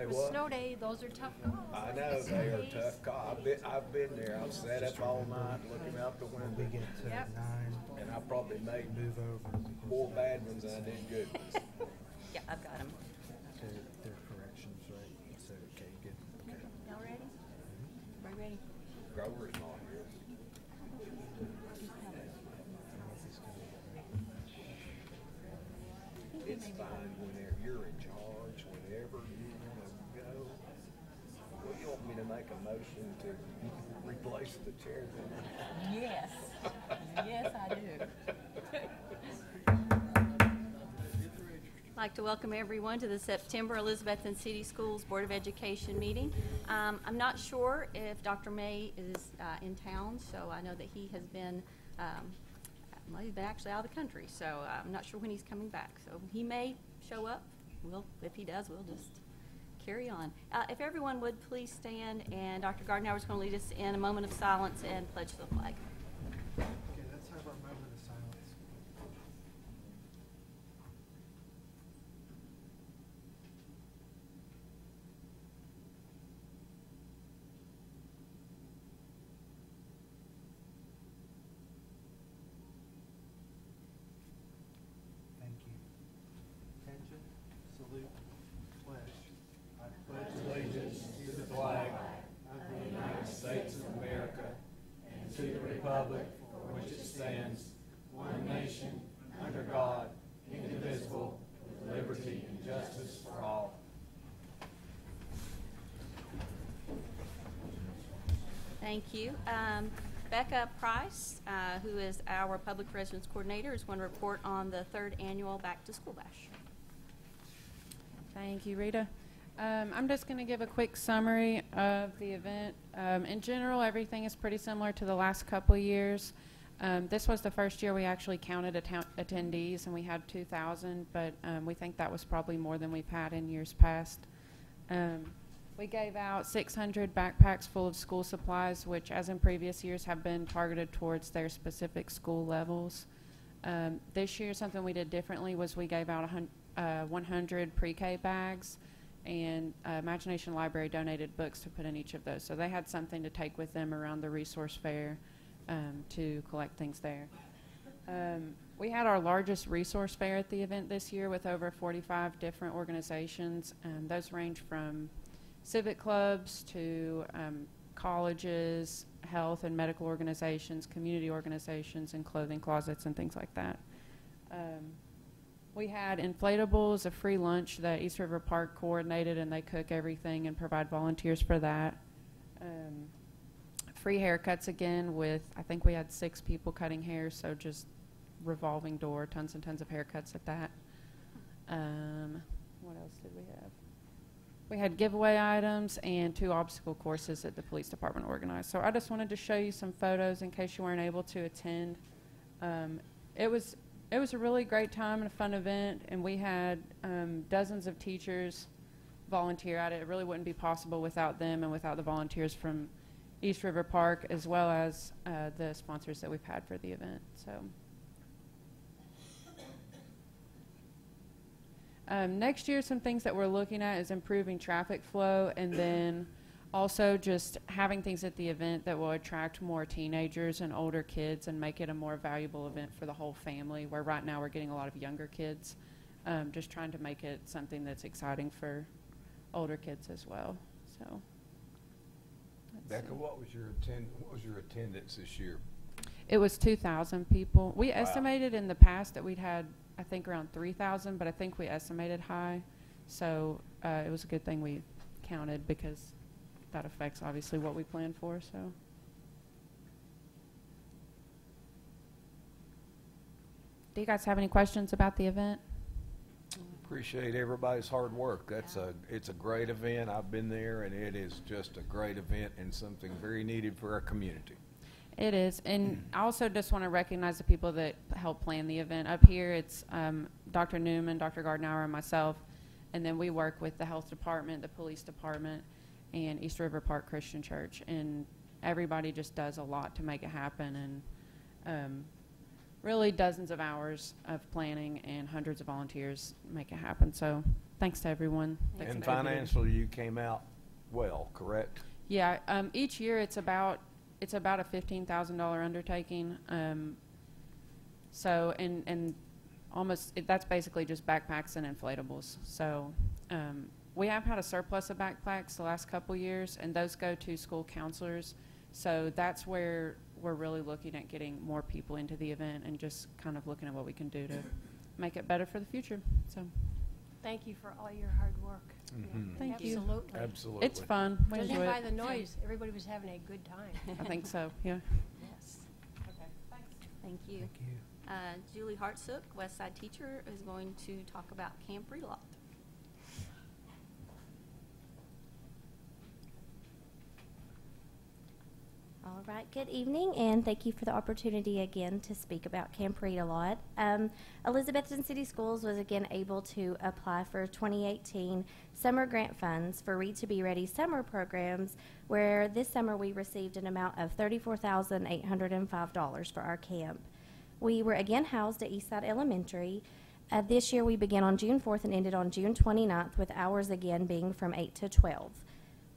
Say With what? snow day, those are tough calls. I know they are tough calls. I've been there. I've sat up all night looking out the When we window, get to Yep. 9, and I probably made move over more because bad ones than I did good ones. Yeah, I've got them. they're corrections, right? So, okay, good. Okay. Y'all ready? Everybody ready? Grover's not here. It's fine whenever you're in charge, whenever you want to go. Well, you want me to make a motion to replace the chair then? Yes. Yes, I do. I'd like to welcome everyone to the September Elizabethton City Schools Board of Education meeting. I'm not sure if Dr. May is in town, so I know that he has been, well, he's been actually out of the country, so I'm not sure when he's coming back. So he may show up. If he does, we'll just carry on. If everyone would please stand, and Dr. Gardner is going to lead us in a moment of silence and pledge the flag. Okay, let's have our moment of silence. Thank you. Attention, salute, pledge. I pledge Allegiance to the flag of the United States of America and to the republic for which it stands, one nation, under God, indivisible, with liberty and justice for all. Thank you. Becca Price, who is our Public Relations Coordinator, is going to report on the 3rd annual Back to School Bash. Thank you, Rita. I'm just going to give a quick summary of the event. In general, everything is pretty similar to the last couple of years. This was the first year we actually counted attendees, and we had 2,000, but we think that was probably more than we've had in years past. We gave out 600 backpacks full of school supplies, which, as in previous years, have been targeted towards their specific school levels. This year, something we did differently was we gave out 100 pre-K bags, and Imagination Library donated books to put in each of those. So they had something to take with them around the resource fair to collect things there. We had our largest resource fair at the event this year with over 45 different organizations. Those range from civic clubs to colleges, health and medical organizations, community organizations, and clothing closets and things like that. We had inflatables, a free lunch that East River Park coordinated, and they cook everything and provide volunteers for that. Free haircuts again with, I think we had 6 people cutting hair, so just revolving door, tons and tons of haircuts at that. What else did we have? We had giveaway items and 2 obstacle courses that the police department organized. So I just wanted to show you some photos in case you weren't able to attend. It was a really great time and a fun event, and we had dozens of teachers volunteer at it. It really wouldn't be possible without them and without the volunteers from East River Park, as well as the sponsors that we've had for the event. So. Next year, some things that we're looking at is improving traffic flow, and then also just having things at the event that will attract more teenagers and older kids and make it a more valuable event for the whole family, where right now we're getting a lot of younger kids. Just trying to make it something that's exciting for older kids as well. So, Becca, what was your attendance this year? it was 2,000 people. We Wow. estimated in the past that we'd had, I think, around 3,000, but I think we estimated high. So it was a good thing we counted, because that affects obviously what we plan for. So. Do you guys have any questions about the event? Appreciate everybody's hard work. It's a great event. I've been there, and it is just a great event and something very needed for our community. It is, and I also just want to recognize the people that helped plan the event. Up here, it's Dr. Newman, Dr. Gardner, and myself, and then we work with the health department, the police department, and East River Park Christian Church, and everybody just does a lot to make it happen, and really dozens of hours of planning and hundreds of volunteers make it happen. So thanks to everyone. that And contributed. financially, you came out well, correct? Yeah, each year it's about a $15,000 undertaking. So and almost that's basically just backpacks and inflatables. So we have had a surplus of backpacks the last couple years, and those go to school counselors. So that's where we're really looking at getting more people into the event and just kind of looking at what we can do to make it better for the future. So Thank you for all your hard work. Mhm. Thank you. Absolutely. Absolutely. it's fun. We Judging enjoy by it. the noise, everybody was having a good time. I think so. Yeah. Yes. Okay. Thanks. Thank you. Thank you. Julie Hartsook, West Side teacher, is going to talk about Camp Relot. All right, good evening, and thank you for the opportunity again to speak about Camp Read a Lot. Elizabethton City Schools was again able to apply for 2018 summer grant funds for Read to Be Ready summer programs, where this summer we received an amount of $34,805 for our camp. We were again housed at Eastside Elementary. This year we began on June 4th and ended on June 29th, with hours again being from 8 to 12.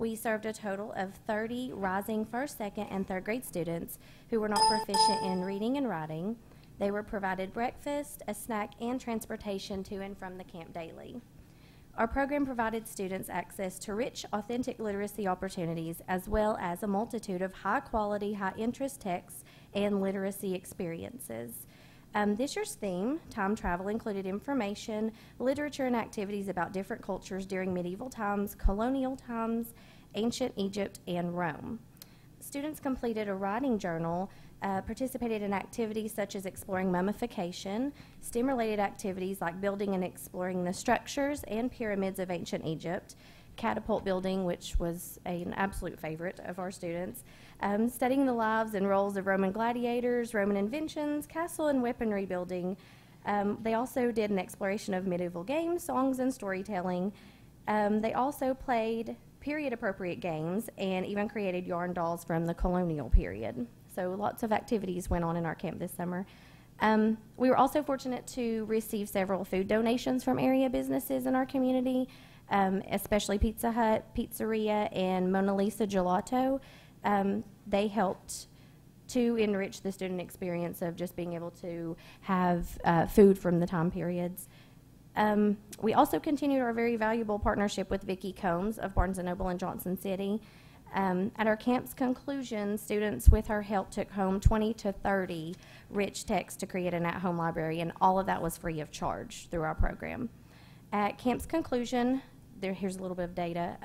We served a total of 30 rising first, second, and third grade students who were not proficient in reading and writing. They were provided breakfast, a snack, and transportation to and from the camp daily. Our program provided students access to rich, authentic literacy opportunities, as well as a multitude of high-quality, high-interest texts and literacy experiences. This year's theme, time travel, included information, literature, and activities about different cultures during medieval times, colonial times, ancient Egypt, and Rome. Students completed a writing journal, participated in activities such as exploring mummification, STEM-related activities like building and exploring the structures and pyramids of ancient Egypt, catapult building, which was an absolute favorite of our students, studying the lives and roles of Roman gladiators, Roman inventions, castle and weaponry building. They also did an exploration of medieval games, songs, and storytelling. They also played period-appropriate games and even created yarn dolls from the colonial period. So lots of activities went on in our camp this summer. We were also fortunate to receive several food donations from area businesses in our community, especially Pizza Hut, Pizzeria, and Mona Lisa Gelato. They helped to enrich the student experience of just being able to have food from the time periods. We also continued our very valuable partnership with Vicki Combs of Barnes & Noble in Johnson City. At our camp's conclusion, students with her help took home 20 to 30 rich texts to create an at-home library, and all of that was free of charge through our program. At camp's conclusion, here's a little bit of data.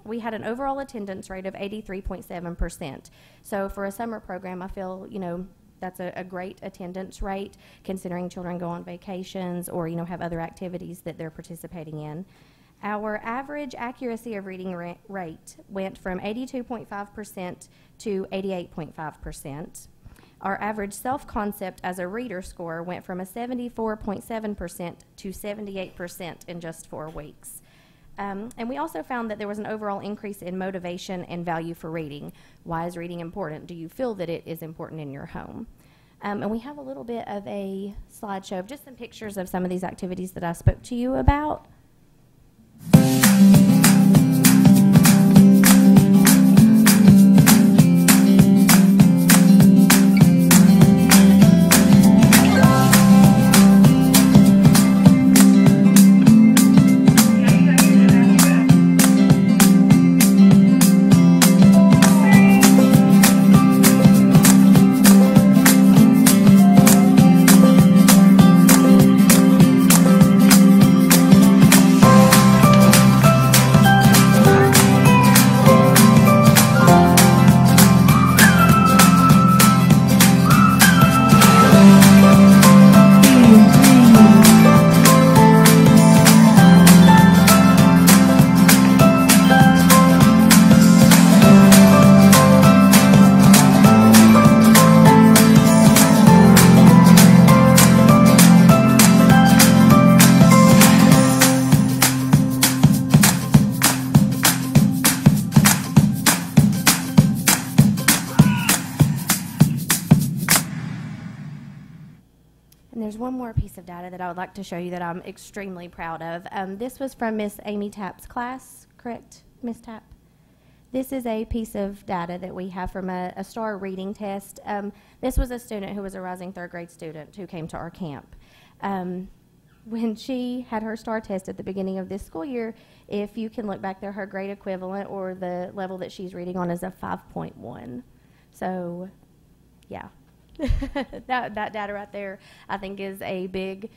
We had an overall attendance rate of 83.7%. So for a summer program, I feel, that's a great attendance rate, considering children go on vacations or, have other activities that they're participating in. Our average accuracy of reading rate went from 82.5% to 88.5%. Our average self-concept as a reader score went from a 74.7% to 78% in just 4 weeks. And we also found that there was an overall increase in motivation and value for reading. Why is reading important? Do you feel that it is important in your home? And we have a little bit of a slideshow of just some pictures of some of these activities that I spoke to you about. there's one more piece of data that I would like to show you that I'm extremely proud of. This was from Miss Amy Tapp's class, correct, Miss Tapp? This is a piece of data that we have from a STAR reading test. This was a student who was a rising third grade student who came to our camp. When she had her STAR test at the beginning of this school year, if you can look back there, her grade equivalent or the level that she's reading on is a 5.1. So, yeah. that data right there, I think, is a big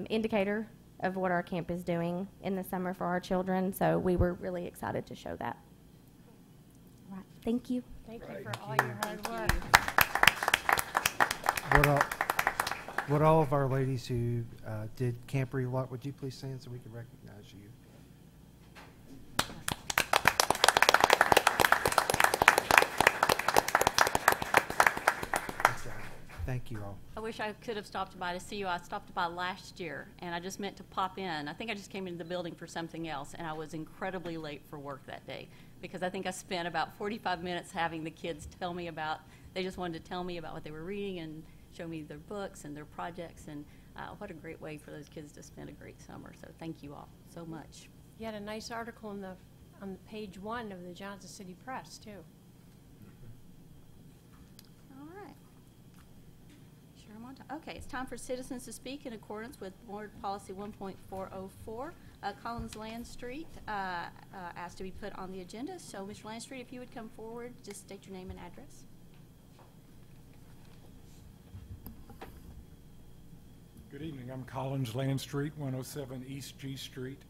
indicator of what our camp is doing in the summer for our children. So we were really excited to show that. All right. Thank you. Thank you Right. for all Thank your hard Thank work. Would all of our ladies who did Camp Relock, would you please stand so we can recognize you? Thank you all. I wish I could have stopped by to see you. I stopped by last year, and I just meant to pop in. I think I just came into the building for something else, and I was incredibly late for work that day because I think I spent about 45 minutes having the kids tell me about, they just wanted to tell me about what they were reading and show me their books and their projects, and what a great way for those kids to spend a great summer. So thank you all so much. You had a nice article on the page 1 of the Johnson City Press, too. All right. Sure, I'm on time. Okay, it's time for citizens to speak in accordance with Board Policy 1.404. Collins Land Street asked to be put on the agenda. So, Mr. Land Street, if you would come forward, just state your name and address. Good evening. I'm Collins Land Street, 107 East G Street.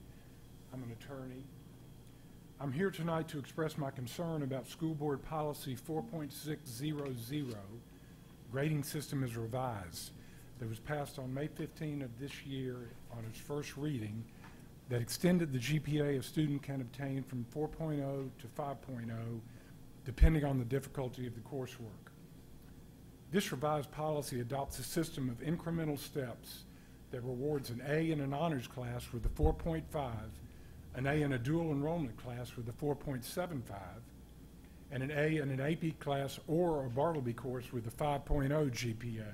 I'm an attorney. I'm here tonight to express my concern about School Board Policy 4.600, Grading System is Revised, that was passed on May 15 of this year on its first reading, that extended the GPA a student can obtain from 4.0 to 5.0, depending on the difficulty of the coursework. This revised policy adopts a system of incremental steps that rewards an A in an honors class with a 4.5, an A in a dual enrollment class with a 4.75, and an A in an AP class or a Bartleby course with a 5.0 GPA.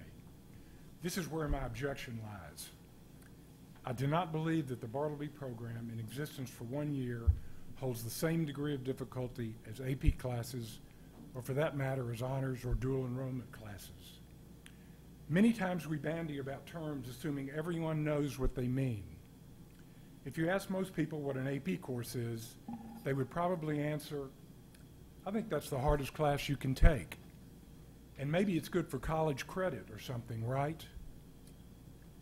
This is where my objection lies. I do not believe that the Bartleby program, in existence for 1 year, holds the same degree of difficulty as AP classes, or for that matter, as honors or dual enrollment classes. Many times we bandy about terms assuming everyone knows what they mean. If you ask most people what an AP course is, they would probably answer, I think that's the hardest class you can take. And maybe it's good for college credit or something, right?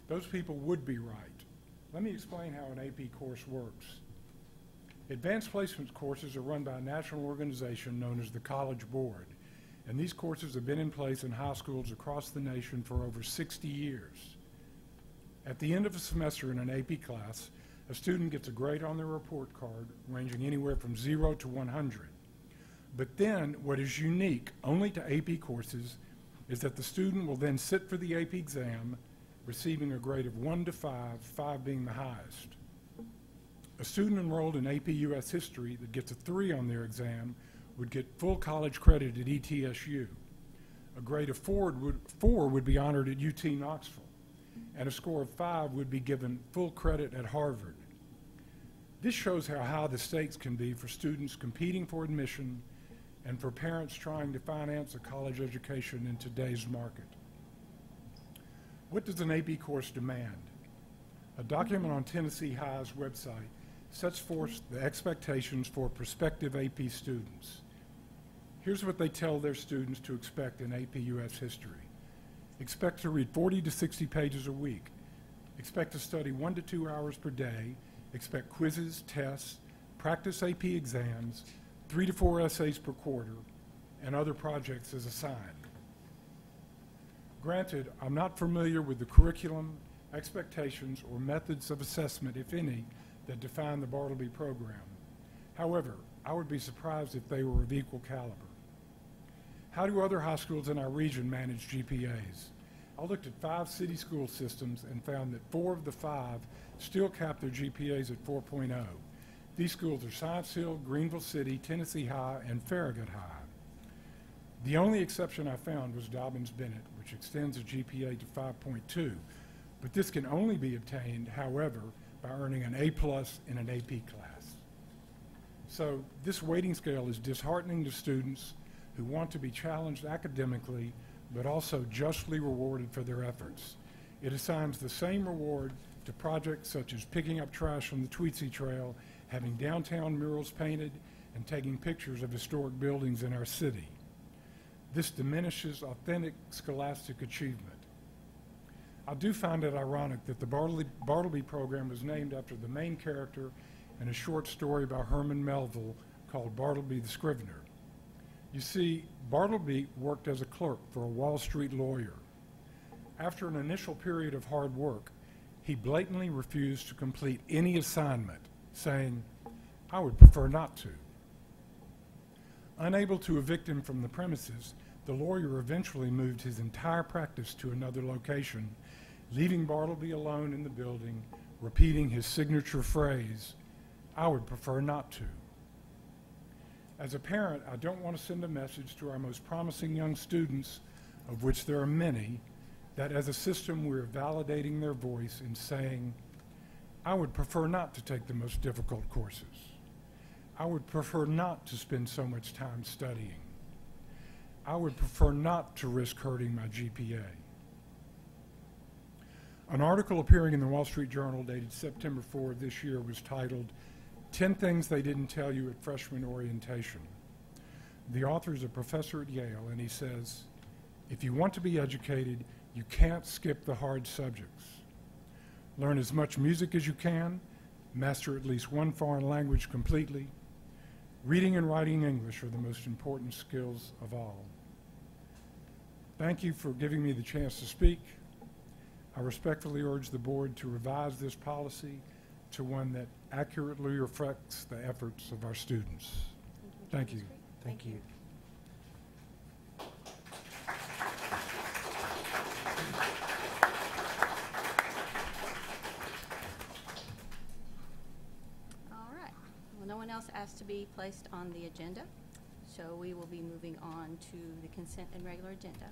Those people would be right. Let me explain how an AP course works. Advanced placement courses are run by a national organization known as the College Board, and these courses have been in place in high schools across the nation for over 60 years. At the end of a semester in an AP class, a student gets a grade on their report card ranging anywhere from 0 to 100. But then, what is unique only to AP courses is that the student will then sit for the AP exam, receiving a grade of 1 to 5, 5 being the highest. A student enrolled in AP U.S. History that gets a 3 on their exam would get full college credit at ETSU. A grade of 4 would be honored at UT Knoxville, and a score of 5 would be given full credit at Harvard. This shows how high the stakes can be for students competing for admission and for parents trying to finance a college education in today's market. What does an AP course demand? A document on Tennessee High's website sets forth the expectations for prospective AP students. Here's what they tell their students to expect in AP U.S. History. Expect to read 40 to 60 pages a week. Expect to study 1 to 2 hours per day. Expect quizzes, tests, practice AP exams, 3 to 4 essays per quarter, and other projects as assigned. Granted, I'm not familiar with the curriculum, expectations, or methods of assessment, if any, that define the Bartleby program. However, I would be surprised if they were of equal caliber. How do other high schools in our region manage GPAs? I looked at 5 city school systems and found that 4 of the 5 still cap their GPAs at 4.0. These schools are Science Hill, Greenville City, Tennessee High, and Farragut High. The only exception I found was Dobbins Bennett, which extends a GPA to 5.2, But this can only be obtained, however, by earning an A+ in an AP class. So this weighting scale is disheartening to students who want to be challenged academically, but also justly rewarded for their efforts. It assigns the same reward to projects such as picking up trash on the Tweetsy Trail, having downtown murals painted, and taking pictures of historic buildings in our city. This diminishes authentic scholastic achievement. I do find it ironic that the Bartleby program was named after the main character in a short story by Herman Melville called Bartleby the Scrivener. You see, Bartleby worked as a clerk for a Wall Street lawyer. After an initial period of hard work, he blatantly refused to complete any assignment, saying, "I would prefer not to." Unable to evict him from the premises, the lawyer eventually moved his entire practice to another location, leaving Bartleby alone in the building, repeating his signature phrase, "I would prefer not to." As a parent, I don't want to send a message to our most promising young students, of which there are many, that as a system we're validating their voice in saying, "I would prefer not to take the most difficult courses. I would prefer not to spend so much time studying. I would prefer not to risk hurting my GPA." An article appearing in the Wall Street Journal dated September 4 of this year was titled, "10 Things They Didn't Tell You at Freshman Orientation." The author is a professor at Yale, and he says, "If you want to be educated, you can't skip the hard subjects. Learn as much music as you can, master at least one foreign language completely. Reading and writing English are the most important skills of all." Thank you for giving me the chance to speak. I respectfully urge the board to revise this policy to one that accurately reflects the efforts of our students. Thank you. Thank you. All right. Well, no one else asked to be placed on the agenda, so we will be moving on to the consent and regular agenda.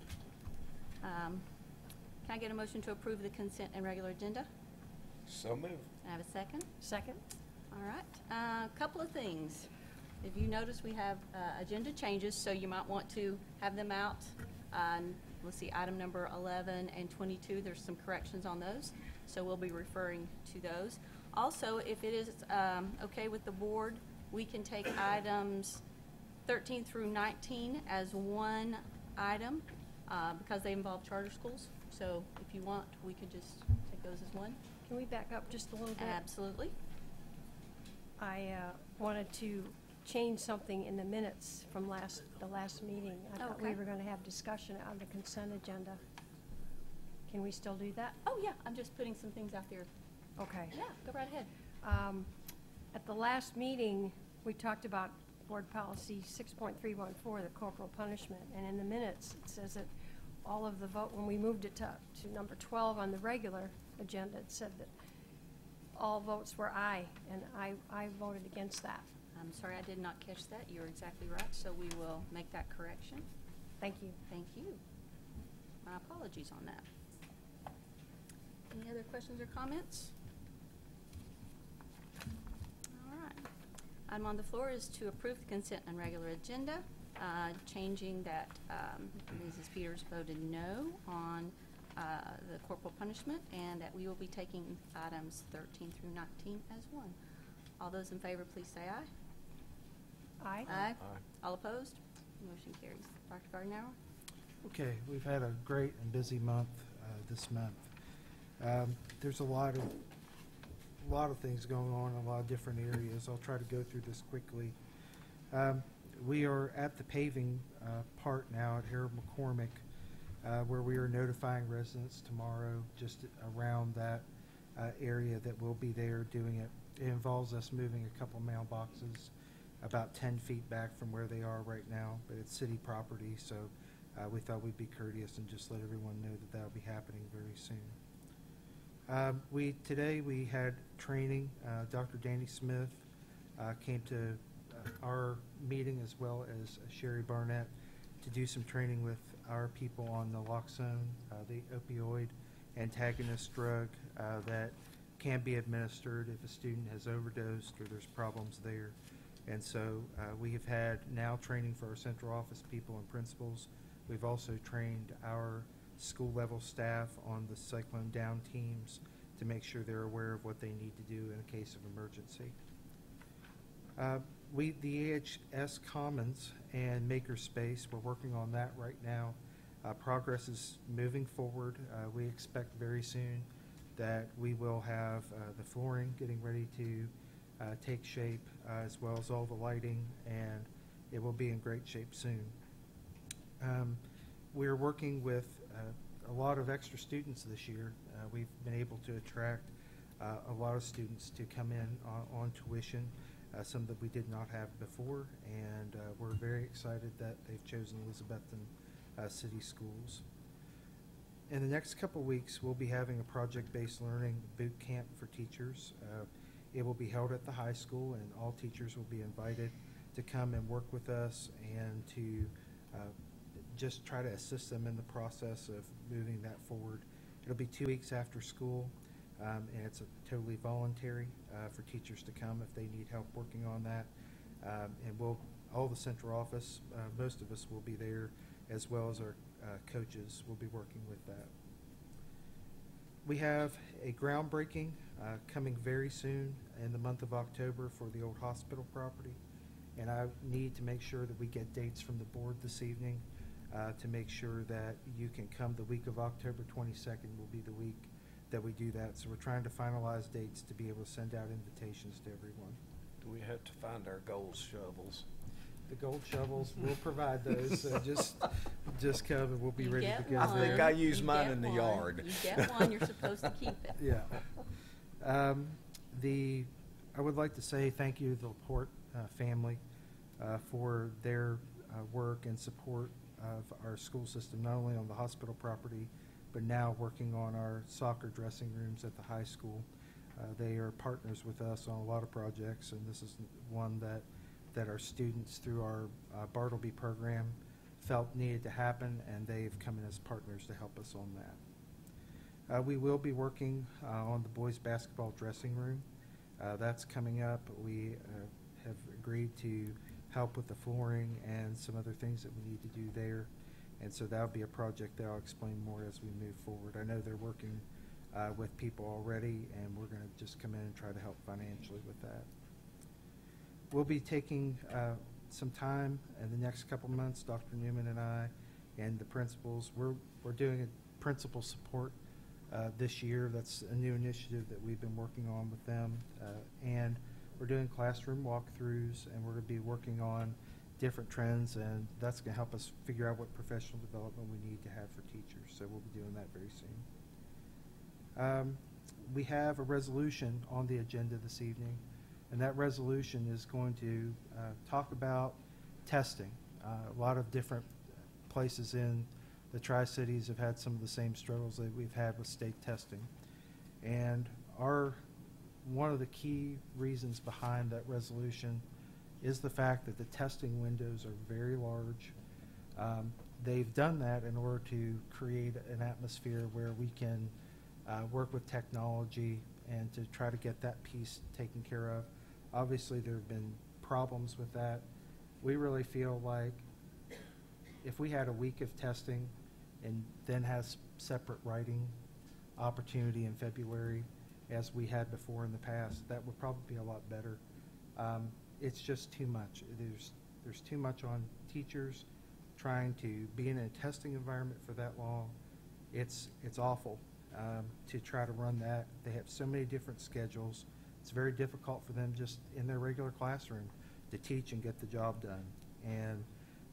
Can I get a motion to approve the consent and regular agenda? So moved. I have a second. Second? All right. A couple of things. If you notice, we have agenda changes, so you might want to have them out. Let's see, item number 11 and 22, there's some corrections on those, so we'll be referring to those. Also, if it is okay with the board, we can take items 13 through 19 as one item because they involve charter schools. So if you want, we could just take those as one. Can we back up just a little bit? Absolutely. I wanted to change something in the minutes from the last meeting. I thought we Okay. were going to have discussion on the consent agenda. Can we still do that? Oh, yeah, I'm just putting some things out there. Okay. Yeah, go right ahead. At the last meeting, we talked about board policy 6.314, the corporal punishment, and in the minutes, it says that all of the vote, when we moved it to number 12 on the regular agenda, it said that all votes were aye, and I voted against that. I'm sorry, I did not catch that. You're exactly right, so we will make that correction. Thank you. Thank you. My apologies on that. Any other questions or comments? All right. Item on the floor is to approve the consent and regular agenda, changing that Mrs. Peters voted no on the corporal punishment, and that we will be taking items 13 through 19 as one. All those in favor, please say aye. Aye. Aye. All opposed? Motion carries. Dr. Gardner? Okay, we've had a great and busy month this month. There's a lot of things going on in a lot of different areas. I'll try to go through this quickly. We are at the paving part now at Harold McCormick, where we are notifying residents tomorrow just around that area that we'll be there doing it. It involves us moving a couple mailboxes about 10 feet back from where they are right now, but it's city property, so we thought we'd be courteous and just let everyone know that that'll be happening very soon. Today we had training. Dr. Danny Smith came to our meeting, as well as Sherry Barnett, to do some training with our people on naloxone, the opioid antagonist drug that can be administered if a student has overdosed or there's problems there. And so we have had now training for our central office people and principals. We've also trained our school level staff on the Cyclone Down teams to make sure they're aware of what they need to do in a case of emergency. The AHS Commons and Makerspace, we're working on that right now. Progress is moving forward. We expect very soon that we will have the flooring getting ready to take shape, as well as all the lighting, and it will be in great shape soon. We're working with a lot of extra students this year. We've been able to attract a lot of students to come in on tuition, some that we did not have before, and we're very excited that they've chosen Elizabethton City Schools. In the next couple weeks, we'll be having a project-based learning boot camp for teachers. It will be held at the high school, and all teachers will be invited to come and work with us and to just try to assist them in the process of moving that forward. It'll be 2 weeks after school, and it's totally voluntary for teachers to come if they need help working on that. And all the central office, most of us will be there, as well as our coaches will be working with that. We have a groundbreaking coming very soon in the month of October for the old hospital property, and I need to make sure that we get dates from the board this evening to make sure that you can come. The week of October 22nd will be the week that we do that, so we're trying to finalize dates to be able to send out invitations to everyone. Do we have to find our gold shovels? The gold shovels, we'll provide those, so just come and we'll be You ready to get go. one. I think I use You mine get in the one. yard. You get one, you're supposed to keep it. Yeah. I would like to say thank you to the Laporte family for their work and support of our school system, not only on the hospital property, but now working on our soccer dressing rooms at the high school. They are partners with us on a lot of projects, and this is one that our students through our Bartleby program felt needed to happen, and they've come in as partners to help us on that. We will be working on the boys basketball dressing room. That's coming up. We have agreed to help with the flooring and some other things that we need to do there. And so that'll be a project that I'll explain more as we move forward. I know they're working with people already, and we're going to just come in and try to help financially with that. We'll be taking some time in the next couple months, Dr. Newman and I and the principals. We're doing a principal support this year. That's a new initiative that we've been working on with them. And we're doing classroom walkthroughs, and we're going to be working on different trends, and that's going to help us figure out what professional development we need to have for teachers. So we'll be doing that very soon. We have a resolution on the agenda this evening, and that resolution is going to talk about testing. A lot of different places in the Tri-Cities have had some of the same struggles that we've had with state testing. And one of the key reasons behind that resolution is the fact that the testing windows are very large. They've done that in order to create an atmosphere where we can work with technology and to try to get that piece taken care of. Obviously, there have been problems with that. We really feel like if we had a week of testing and then has separate writing opportunity in February as we had before in the past, that would probably be a lot better. It's just too much. There's too much on teachers trying to be in a testing environment for that long. It's awful to try to run that. They have so many different schedules. It's very difficult for them just in their regular classroom to teach and get the job done. And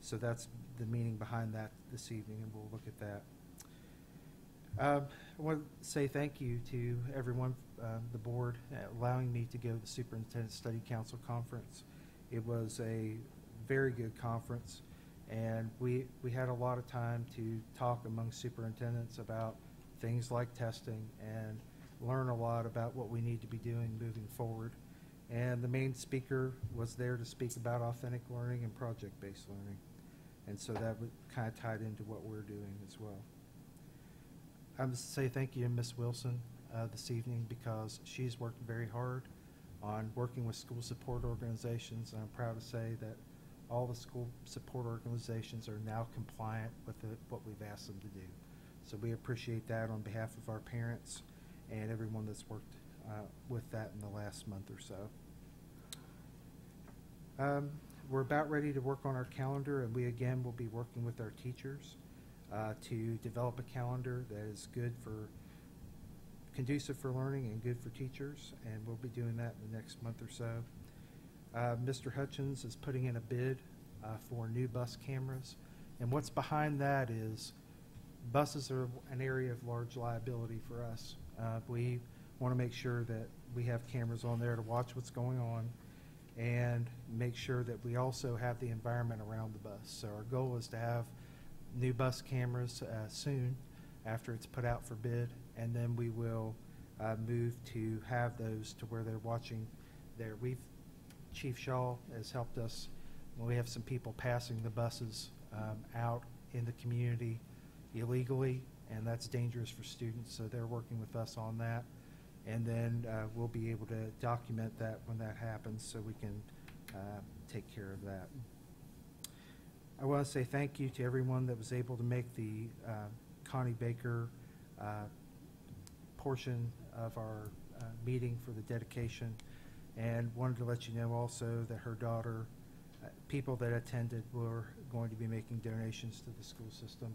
so that's the meaning behind that this evening, and we'll look at that. I want to say thank you to everyone, the board, allowing me to go to the Superintendent Study Council Conference. It was a very good conference, and we had a lot of time to talk among superintendents about things like testing and learn a lot about what we need to be doing moving forward. And the main speaker was there to speak about authentic learning and project-based learning. And so that kind of tied into what we're doing as well. I must say thank you to Ms. Wilson this evening because she's worked very hard on working with school support organizations. And I'm proud to say that all the school support organizations are now compliant with what we've asked them to do. So we appreciate that on behalf of our parents and everyone that's worked with that in the last month or so. We're about ready to work on our calendar, and we again will be working with our teachers to develop a calendar that is good for conducive for learning and good for teachers, and we'll be doing that in the next month or so. Mr. Hutchins is putting in a bid for new bus cameras, and what's behind that is buses are an area of large liability for us. We want to make sure that we have cameras on there to watch what's going on and make sure that we also have the environment around the bus. So our goal is to have new bus cameras soon after it's put out for bid, and then we will move to have those to where they're watching there. Chief Shaw has helped us when we have some people passing the buses out in the community illegally, and that's dangerous for students, so they're working with us on that. And then we'll be able to document that when that happens so we can take care of that. I want to say thank you to everyone that was able to make the Connie Baker portion of our meeting for the dedication, and wanted to let you know also that her daughter, people that attended were going to be making donations to the school system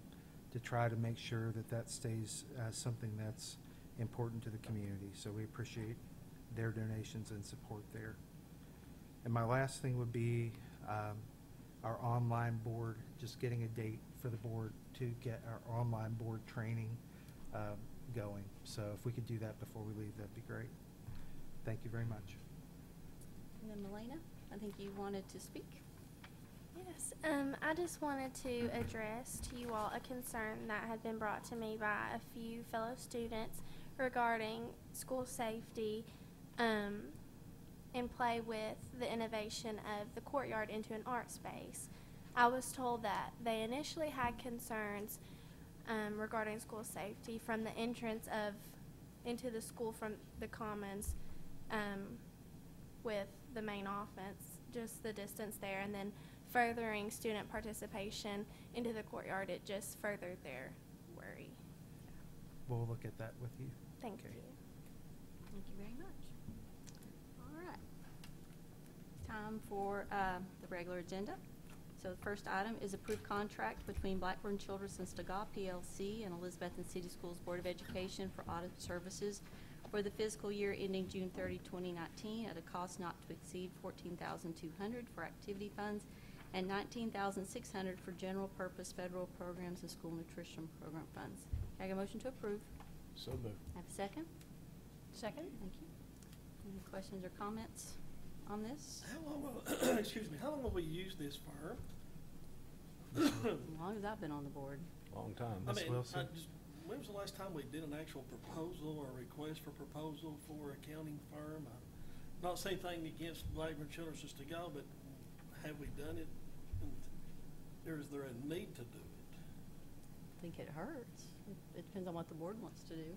to try to make sure that that stays something that's important to the community. So we appreciate their donations and support there. And my last thing would be our online board, just getting a date for the board to get our online board training going. So if we could do that before we leave, that'd be great. Thank you very much. And then Melena, I think you wanted to speak. Yes, I just wanted to address to you all a concern that had been brought to me by a few fellow students regarding school safety in play with the innovation of the courtyard into an art space. I was told that they initially had concerns regarding school safety from the entrance into the school from the commons with the main offense, just the distance there, and then furthering student participation into the courtyard. It just furthered their worry. We'll look at that with you. Thank Okay. you. Thank you very much. All right. Time for the regular agenda. So the first item is approved contract between Blackburn Children's and Stagaw PLC and Elizabethton City Schools Board of Education for audit services for the fiscal year ending June 30, 2019 at a cost not to exceed $14,200 for activity funds and $19,600 for general purpose federal programs and school nutrition program funds. Can I get a motion to approve? So moved. Have a second? Second? Thank you. Any questions or comments on this? How long will, excuse me, how long will we use this firm? As long as I've been on the board. Long time. I Ms. mean, Wilson? when was the last time we did an actual proposal or request for proposal for accounting firm? I'm not saying anything against Blackburn Children's just to go, but have we done it? And is there a need to do it? I think it hurts. It depends on what the board wants to do.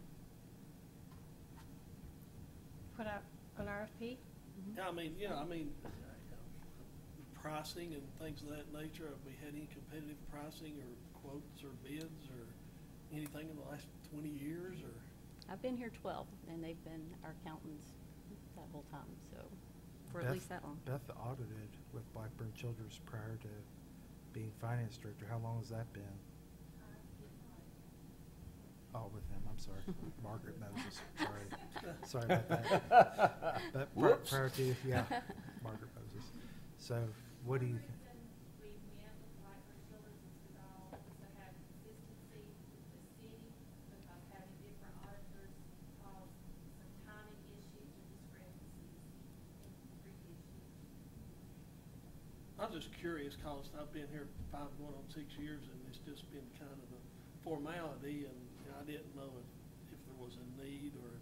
Put out an RFP? Yeah, I mean, pricing and things of that nature. Have we had any competitive pricing or quotes or bids or anything in the last 20 years? Or I've been here 12, and they've been our accountants that whole time, so for at least that long. Beth audited with Blackburn Children's prior to being finance director. How long has that been? Oh, with him, I'm sorry. Margaret Moses, sorry. Sorry about that. But prior to, yeah, Margaret Moses. So what do you think? We met with Blackburn Children's and Stagaw to have consistency with the city because having different auditors caused some timing issues or discrepancies in previous years. I'm just curious because I've been here 5 going on 6 years, and it's just been kind of a formality, and I didn't know if there was a need or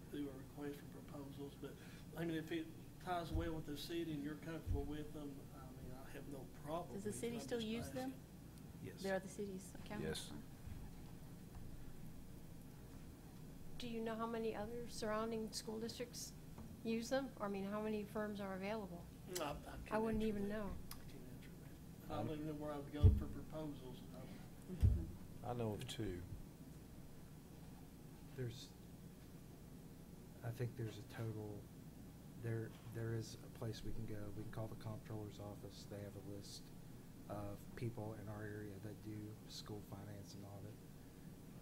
do a request for proposals. But I mean, if it ties well with the city and you're comfortable with them, I mean, I have no problem. Does the with it. city I'm still just use them? asking. Yes. They're the city's accountants? Yes. do you know how many other surrounding school districts use them? Or, I mean, how many firms are available? No, I I can't wouldn't answer even that. know. I can't answer that. I don't even know where I would go for proposals. I know of two. I think there's a total, there is a place we can go. We can call the comptroller's office. They have a list of people in our area that do school finance and audit.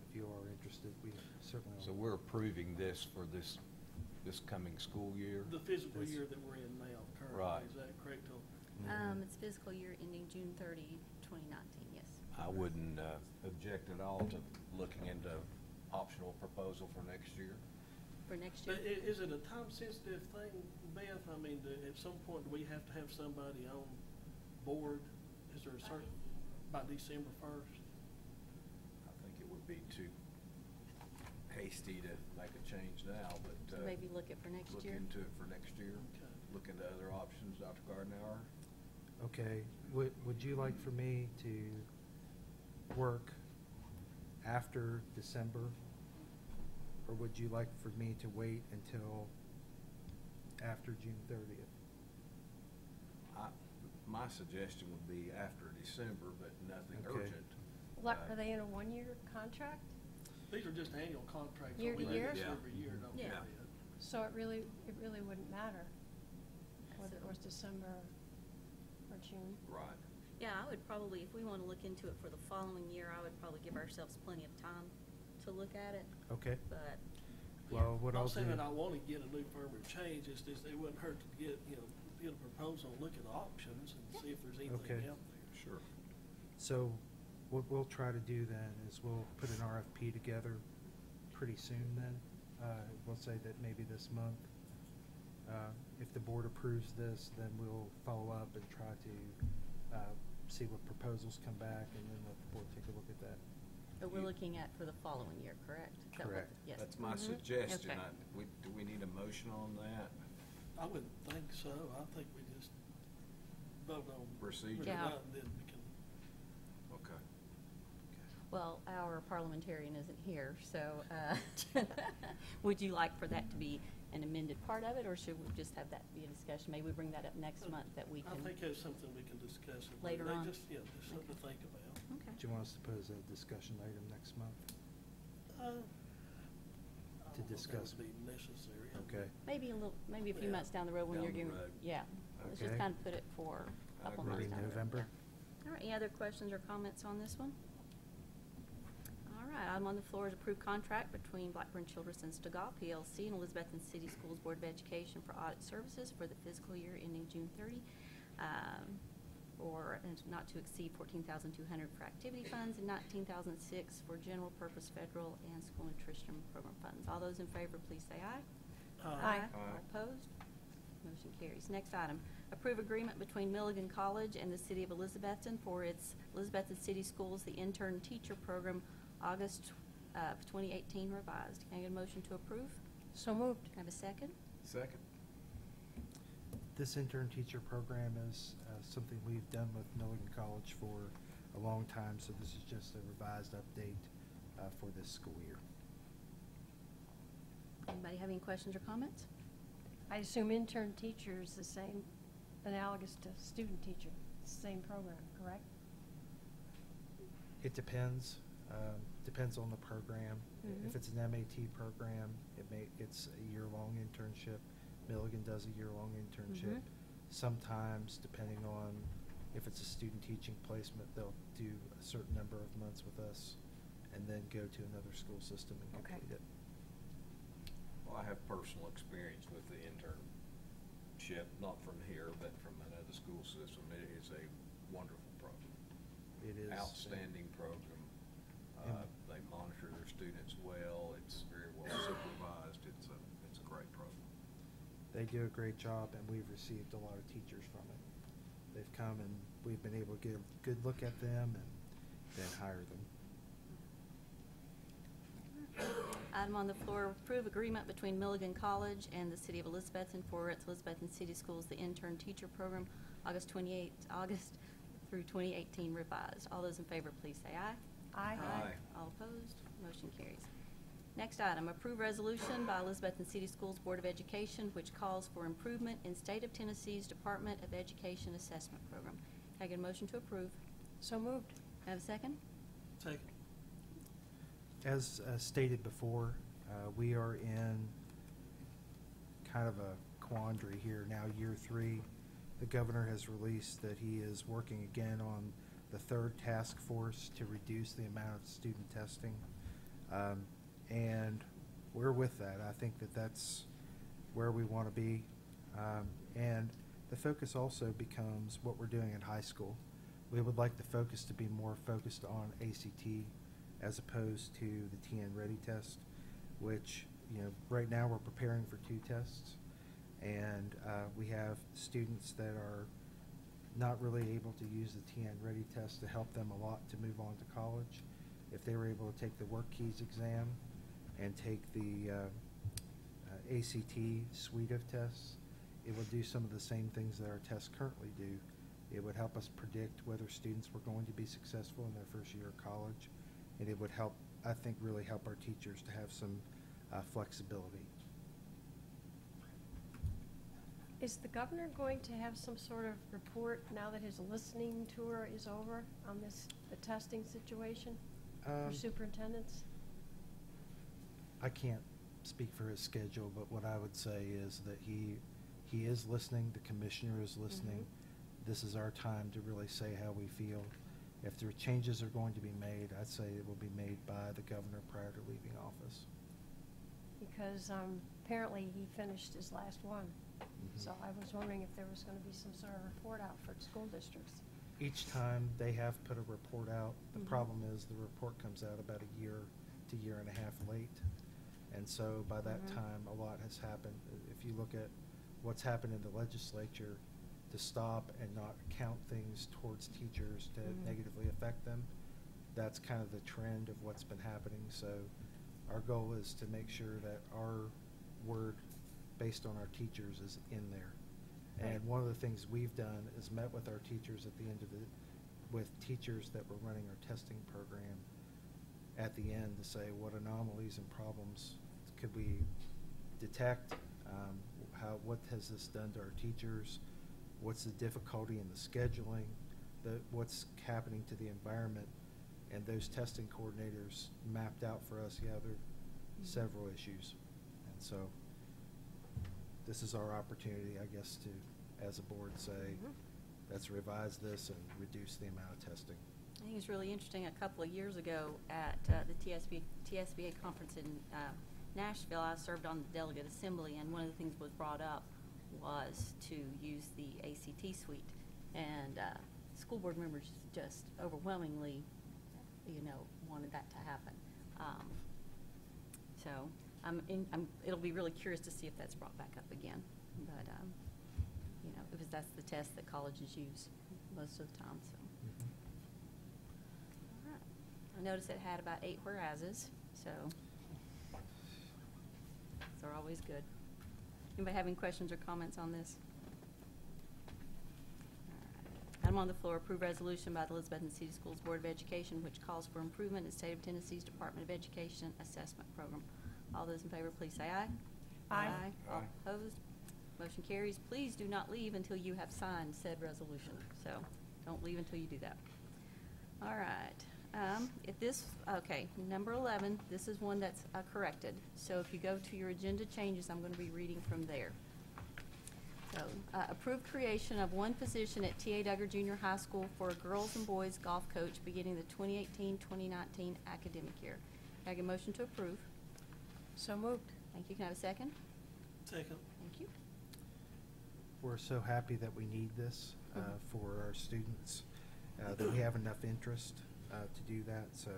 If you are interested, we certainly. So we're approving this for this coming school year? The physical Yes. year that we're in now currently, Right. is that correct? Tom? It's fiscal year ending June 30, 2019, yes. I wouldn't object at all to looking into optional proposal for next year. For next year? But is it a time-sensitive thing, Beth? I mean, at some point, do we have to have somebody on board? Is there a certain, by December 1st? I think it would be too hasty to make a change now, but So maybe look at for next look year? into it for next year. Okay. Look into other options, Dr. Gardenauer. Okay, would you like for me to work after December? Or would you like for me to wait until after June 30th? My suggestion would be after December, but nothing Okay. urgent. Are they in a one-year contract? These are just annual contracts. Year to We do year? this Yeah. Every year, don't we? Yeah. So it really wouldn't matter whether it was December or June. Right. Yeah, I would probably, if we want to look into it for the following year, I would probably give ourselves plenty of time to look at it, Okay, but, well, what I'm I'll saying do. that I want to get a new firm or change, it's just, it wouldn't hurt to get a proposal, and look at options and see if there's anything Okay. out there. Sure. So what we'll try to do then is we'll put an RFP together pretty soon then. We'll say that maybe this month. If the board approves this, then we'll follow up and try to see what proposals come back and then let the board take a look at that. but we're looking at for the following year, correct? Is that what- Correct. Yes. That's my Mhm. suggestion. Okay. Do we need a motion on that? I wouldn't think so. I think we just vote on. Procedure. Yeah. And then we can. Okay. Well, our parliamentarian isn't here, so would you like for that to be an amended part of it, or should we just have that be a discussion? Maybe we bring that up next month, that we I can. think that's something we can discuss. Later on. Just something to think about. Okay. Do you want us to put as a discussion item next month? I don't know if discuss. That would be necessary. Okay. Maybe a few Yeah. months down the road when Down you're the getting, road. yeah. Let's just Okay. kind of put it for a I couple agree. months Maybe down the road. November? All right, any other questions or comments on this one? All right, item on the floor is approved contract between Blackburn Childress and Stegall PLC and Elizabethton City Schools Board of Education for audit services for the fiscal year ending June 30, or not to exceed $14,200 for activity funds and $19,006 for general purpose federal and school nutrition program funds. All those in favor, please say aye. Aye. All opposed? Motion carries. Next item, approve agreement between Milligan College and the City of Elizabethton for its Elizabethton City Schools, the intern teacher program, August of 2018 revised. Can I get a motion to approve? So moved. Can I have a second? Second. This intern teacher program is something we've done with Milligan College for a long time, so this is just a revised update for this school year. Anybody have any questions or comments? I assume intern teacher is the same, analogous to student teacher, same program, correct? It depends. Depends on the program. Mhm. If it's an MAT program, it's a year-long internship. Milligan does a yearlong internship. Mhm. Sometimes, depending on if it's a student teaching placement, they'll do a certain number of months with us and then go to another school system and Okay. complete it. Well, I have personal experience with the internship, not from here, but from another school system. It is a wonderful program. It is. Outstanding program. They monitor their students well. It's very well supervised. It's a great program. They do a great job, and we've received a lot of teachers from it. They've come, and we've been able to get a good look at them and then hire them. Item on the floor, approve agreement between Milligan College and the City of Elizabethton for its Elizabethton City Schools, the intern teacher program, August through 2018 revised. All those in favor, please say aye. Aye. Aye. All opposed? Motion carries. Next item, approve resolution by Elizabethton City Schools Board of Education which calls for improvement in State of Tennessee's Department of Education Assessment Program. Can I get a motion to approve? So moved. Have a second? Second. As stated before, we are in kind of a quandary here now, year 3. The governor has released that he is working again on the 3rd task force to reduce the amount of student testing. And we're with that. I think that that's where we want to be. And the focus also becomes what we're doing in high school. We would like the focus to be more focused on ACT as opposed to the TN Ready test, which, right now we're preparing for 2 tests. And we have students that are not really able to use the TN Ready test to help them a lot to move on to college. If they were able to take the Work Keys exam and take the ACT suite of tests, it would do some of the same things that our tests currently do. It would help us predict whether students were going to be successful in their first year of college, and it would help, I think, really help our teachers to have some flexibility. Is the governor going to have some sort of report now that his listening tour is over on the testing situation for superintendents? I can't speak for his schedule, but what I would say is that he is listening, the commissioner is listening. Mm-hmm. This is our time to really say how we feel. If there are changes are going to be made, I'd say it will be made by the governor prior to leaving office. Because apparently he finished his last one. Mhm. So I was wondering if there was going to be some sort of report out for school districts. Each time they have put a report out, the Mhm. problem is the report comes out about a year to year and a half late. And so by that Mhm. time, a lot has happened. If you look at what's happened in the legislature, to stop and not count things towards teachers to Mhm. negatively affect them, that's kind of the trend of what's been happening. So our goal is to make sure that our word based on our teachers is in there. Right. And one of the things we've done is met with our teachers at the end of with teachers that were running our testing program at the end to say what anomalies and problems could we detect, what has this done to our teachers, what's the difficulty in the scheduling, what's happening to the environment, and those testing coordinators mapped out for us, there are several issues. And so this is our opportunity, I guess, to, as a board, say, let's revise this and reduce the amount of testing. I think it's really interesting. A couple of years ago at the TSBA conference in Nashville, I served on the delegate assembly, and one of the things was brought up was to use the ACT suite, and school board members just overwhelmingly, wanted that to happen. So it'll be really curious to see if that's brought back up again. But because that's the test that colleges use most of the time. So. All right. I noticed it had about 8 whereases, so they're always good. Anybody have any questions or comments on this? All right. Item on the floor, approve resolution by the Elizabethton City Schools Board of Education which calls for improvement in State of Tennessee's Department of Education Assessment Program. All those in favor, please say aye. Aye. All opposed? Motion carries. Please do not leave until you have signed said resolution. So don't leave until you do that. All right. Number 11, this is one that's corrected. So if you go to your agenda changes, I'm going to be reading from there. So, approve creation of one position at T.A. Duggar Junior High School for a girls and boys golf coach beginning the 2018-2019 academic year. Can I get a motion to approve? So moved. Thank you. Can I have a second? Second. Thank you. We're so happy that we need this for our students, that we have enough interest to do that. So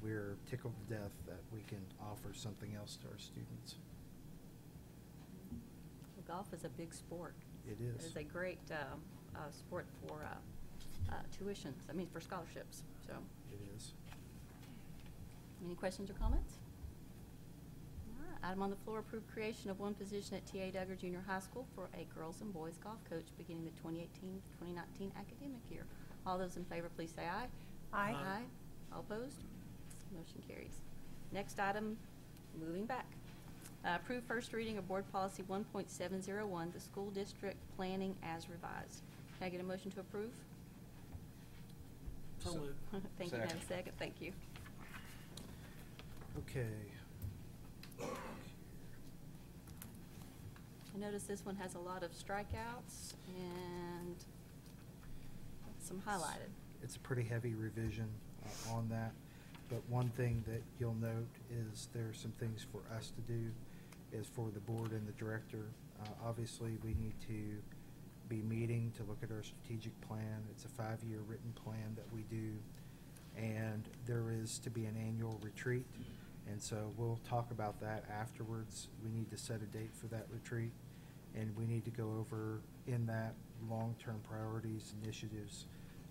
we're tickled to death that we can offer something else to our students. Well, golf is a big sport. It is. It is a great sport for tuitions, for scholarships. So, It is. any questions or comments? All right. Item on the floor, approve creation of one position at T.A. Duggar Junior High School for a girls and boys golf coach beginning the 2018-2019 academic year. All those in favor, please say aye. Aye. Aye. All opposed? Motion carries. Next item moving back. Approve first reading of Board Policy 1.701, the school district planning as revised. Can I get a motion to approve? So moved. Thank you. Can I have a second? Thank you. Okay. I notice this one has a lot of strikeouts and some highlighted. It's a pretty heavy revision on that, but one thing that you'll note is there are some things for us to do is for the board and the director. Obviously, we need to be meeting to look at our strategic plan. It's a 5-year written plan that we do, and there is to be an annual retreat, and so we'll talk about that afterwards. We need to set a date for that retreat, and we need to go over in that long-term priorities, initiatives,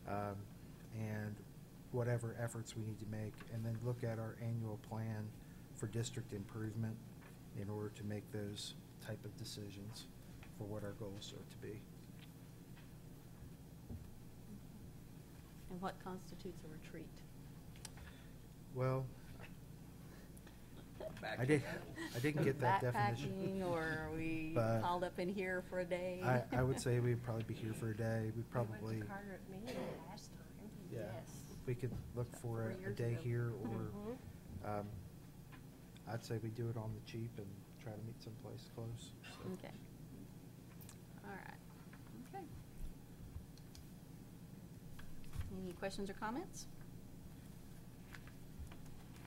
and whatever efforts we need to make, and then look at our annual plan for district improvement in order to make those type of decisions for what our goals are to be. And what constitutes a retreat? Well, I didn't get that definition. Backpacking, or are we But called up in here for a day? I would say we'd probably be here for a day. We'd We probably, went to Carter at Meeting last time. yeah, Yes. we could look About for 4 a years day ago. here, or Mhm. I'd say we do it on the cheap and try to meet someplace close. So. Okay. All right. Okay. Any questions or comments?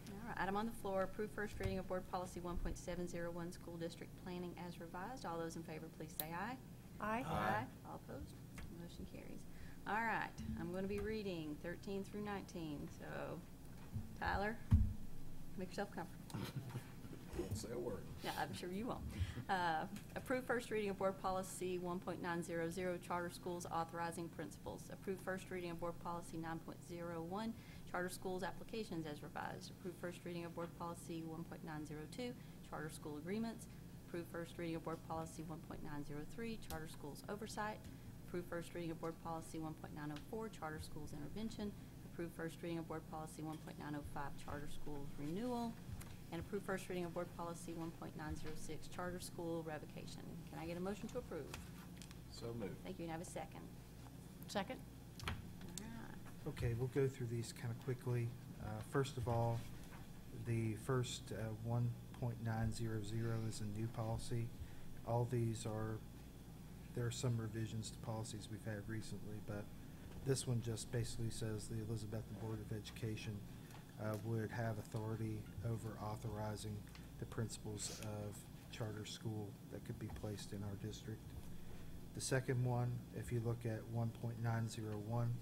All right, item on the floor, approve first reading of Board Policy 1.701, School District Planning as revised. All those in favor, please say aye. Aye. Aye. All opposed? Motion carries. All right, I'm going to be reading 13 through 19, so Tyler, make yourself comfortable. Won't say a word. Yeah, I'm sure you won't. Approve first reading of Board Policy 1.900, Charter Schools Authorizing Principles. Approve first reading of Board Policy 9.01, Charter Schools Applications as revised. Approve first reading of Board Policy 1.902, Charter School Agreements. Approve first reading of Board Policy 1.903, Charter Schools Oversight. Approve first reading of Board Policy 1.904, Charter Schools Intervention. Approve first reading of Board Policy 1.905, Charter Schools Renewal. And approve first reading of Board Policy 1.906, Charter School Revocation. Can I get a motion to approve? So moved. Thank you, and have a second. Second? All right. Okay, we'll go through these kind of quickly. First of all, the first 1.900 is a new policy. All these there are some revisions to policies we've had recently, but this one just basically says the Elizabethton Board of Education would have authority over authorizing the principals of charter school that could be placed in our district. The second one, if you look at 1.901,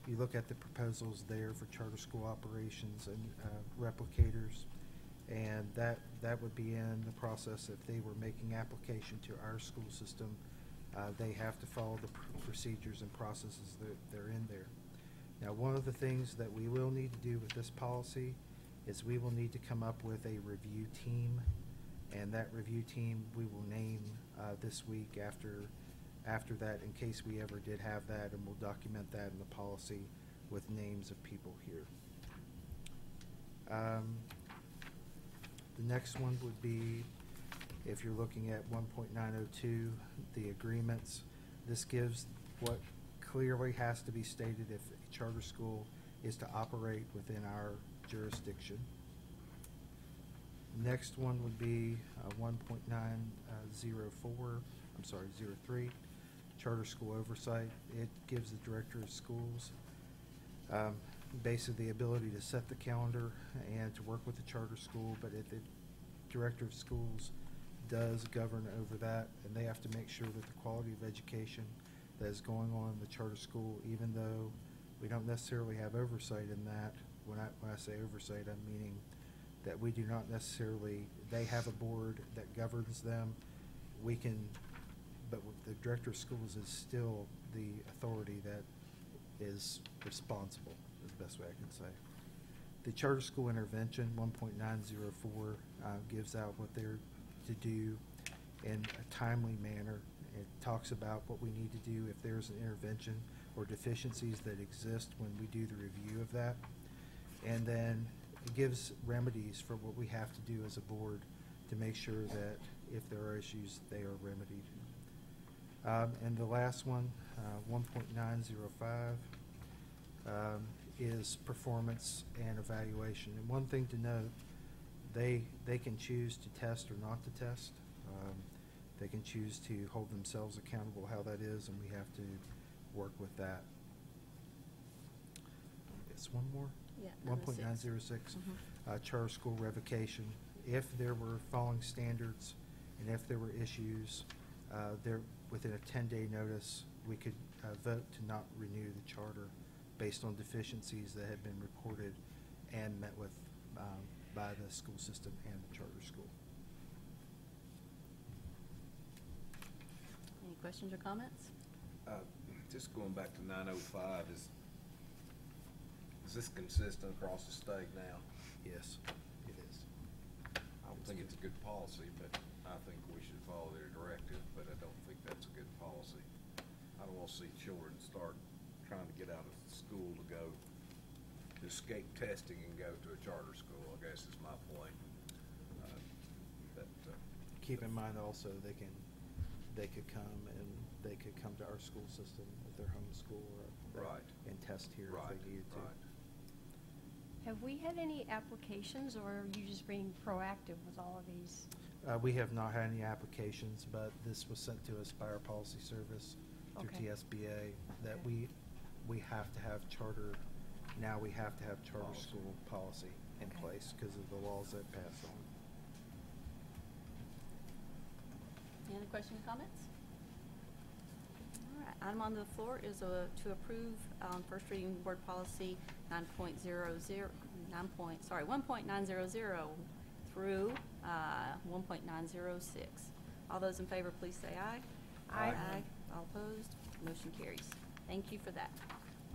you look at the proposals there for charter school operations and replicators, and that would be in the process if they were making application to our school system. They have to follow the procedures and processes that they're in there. Now, one of the things that we will need to do with this policy is we will need to come up with a review team, and that review team we will name this week after that, in case we ever did have that, and we'll document that in the policy with names of people here. The next one would be, if you're looking at 1.902, the agreements. This gives what clearly has to be stated if a charter school is to operate within our jurisdiction. Next one would be 03, charter school oversight. It gives the director of schools basically the ability to set the calendar and to work with the charter school, but if the director of schools does govern over that, and they have to make sure that the quality of education that is going on in the charter school, even though we don't necessarily have oversight in that. When I say oversight, I'm meaning that we do not necessarily, they have a board that governs them. We can, but the director of schools is still the authority that is responsible, is the best way I can say. The charter school intervention, 1.904, gives out what they're to do in a timely manner. It talks about what we need to do if there's an intervention or deficiencies that exist when we do the review of that. And then it gives remedies for what we have to do as a board to make sure that if there are issues, they are remedied. And the last one, 1.905, is performance and evaluation. And one thing to note, they can choose to test or not to test. They can choose to hold themselves accountable how that is, and we have to work with that. It's one more? Yeah. 1.906, charter school revocation. If there were falling standards and if there were issues, within a 10-day notice, we could vote to not renew the charter based on deficiencies that had been reported and met with by the school system and the charter school. Any questions or comments? Just going back to 905, is this consistent across the state now? Yes, it is. I don't think it's a good policy, but I think we should follow their directive, but I don't think that's a good policy. I don't want to see children start trying to get out of school to go to escape testing and go to a charter school, I guess is my point. Keep in mind also they could come and they could come to our school system at their home school or Right. and test here Right, if they needed to. right. Have we had any applications, or are you just being proactive with all of these? We have not had any applications, but this was sent to us by our policy service through Okay. TSBA that Okay. we have to have charter, now we have to have charter Policy. school policy in Okay. place because of the laws that pass on. Any other questions or comments? All right, item on the floor is to approve first reading board policy 1.900 through 1.906. All those in favor, please say aye. Aye. All opposed, motion carries. Thank you for that.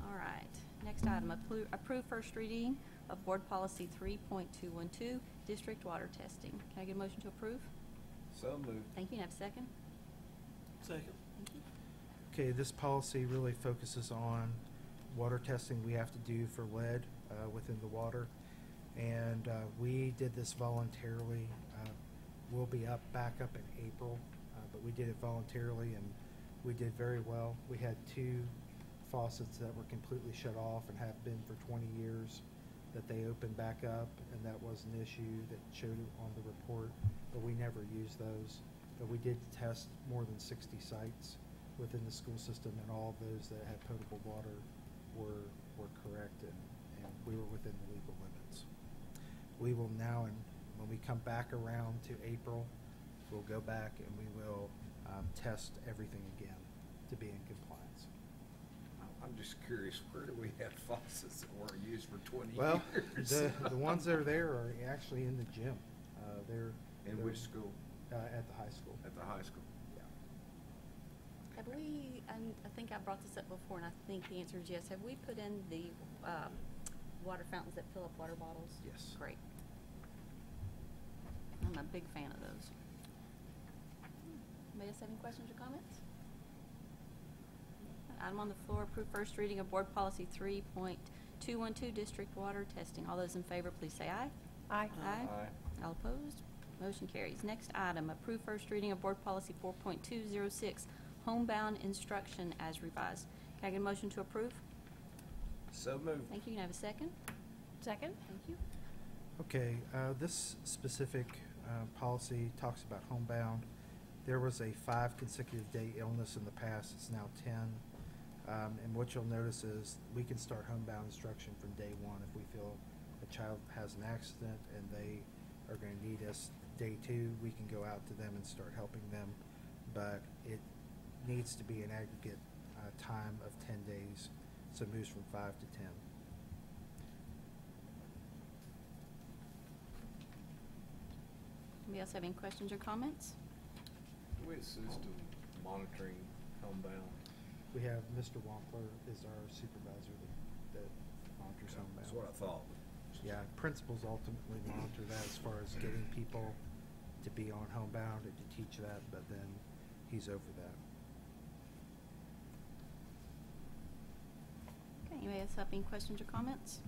All right, next item, approve first reading of board policy 3.212, district water testing. Can I get a motion to approve? So moved. Thank you. And have a second? Second. Thank you. Okay, this policy really focuses on water testing we have to do for lead within the water. And we did this voluntarily. We'll be back up in April, but we did it voluntarily and we did very well. We had 2 faucets that were completely shut off and have been for 20 years that they opened back up, and that was an issue that showed on the report, but we never used those. But we did test more than 60 sites within the school system, and all of those that had potable water were correct, and we were within the legal limits. We will now, and when we come back around to April, we'll go back and we will test everything again to be in compliance. I'm just curious, where do we have faucets that weren't used for 20 Well, years? the ones that are there are actually in the gym. They're In which school? At the high school. At the high school? Yeah. Have we, and I think I brought this up before, and I think the answer is yes. Have we put in the water fountains that fill up water bottles? Yes. Great. I'm a big fan of those. Anybody else have any questions or comments? Item on the floor, approve first reading of board policy 3.212, district water testing. All those in favor, please say aye. Aye. Aye. All opposed? Motion carries. Next item, approve first reading of board policy 4.206, homebound instruction as revised. Can I get a motion to approve? So moved. Thank you. Can I have a second? Second? Thank you. Okay, this specific policy talks about homebound. There was a 5 consecutive day illness in the past. It's now 10. And what you'll notice is we can start homebound instruction from day 1 if we feel a child has an accident and they are going to need us. Day 2, we can go out to them and start helping them, but it needs to be an aggregate time of 10 days, so it moves from 5 to 10. Anybody else have any questions or comments? Do we assist in monitoring homebound? We have Mr. Wampler is our supervisor that monitors homebound. That's what I thought. Yeah, principals ultimately monitor that as far as getting people to be on homebound and to teach that, but then he's over that. Okay, anybody else have any questions or comments?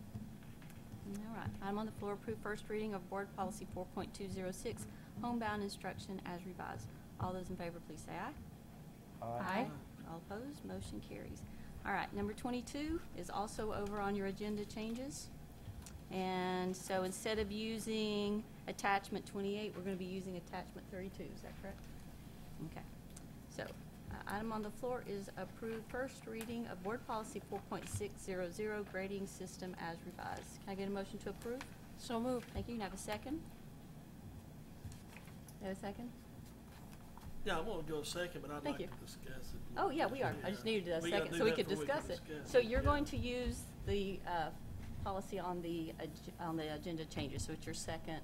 All right. Item on the floor, approve first reading of Board Policy 4.206, homebound instruction as revised. All those in favor, please say aye. Aye. All opposed, motion carries. All right, number 22 is also over on your agenda changes. And so instead of using attachment 28, we're going to be using attachment 32. Is that correct? Okay. So, item on the floor is approve first reading of Board Policy 4.600, grading system as revised. Can I get a motion to approve? So moved. Thank you. Can I have a second? You have a second? Yeah, I'm gonna go a second, but I'd Thank like you. to discuss it. Oh, yeah, we are. I just needed a We gotta second do so we that could before discuss it. discuss So it, you're yeah. going to use the policy on the agenda changes, so it's your second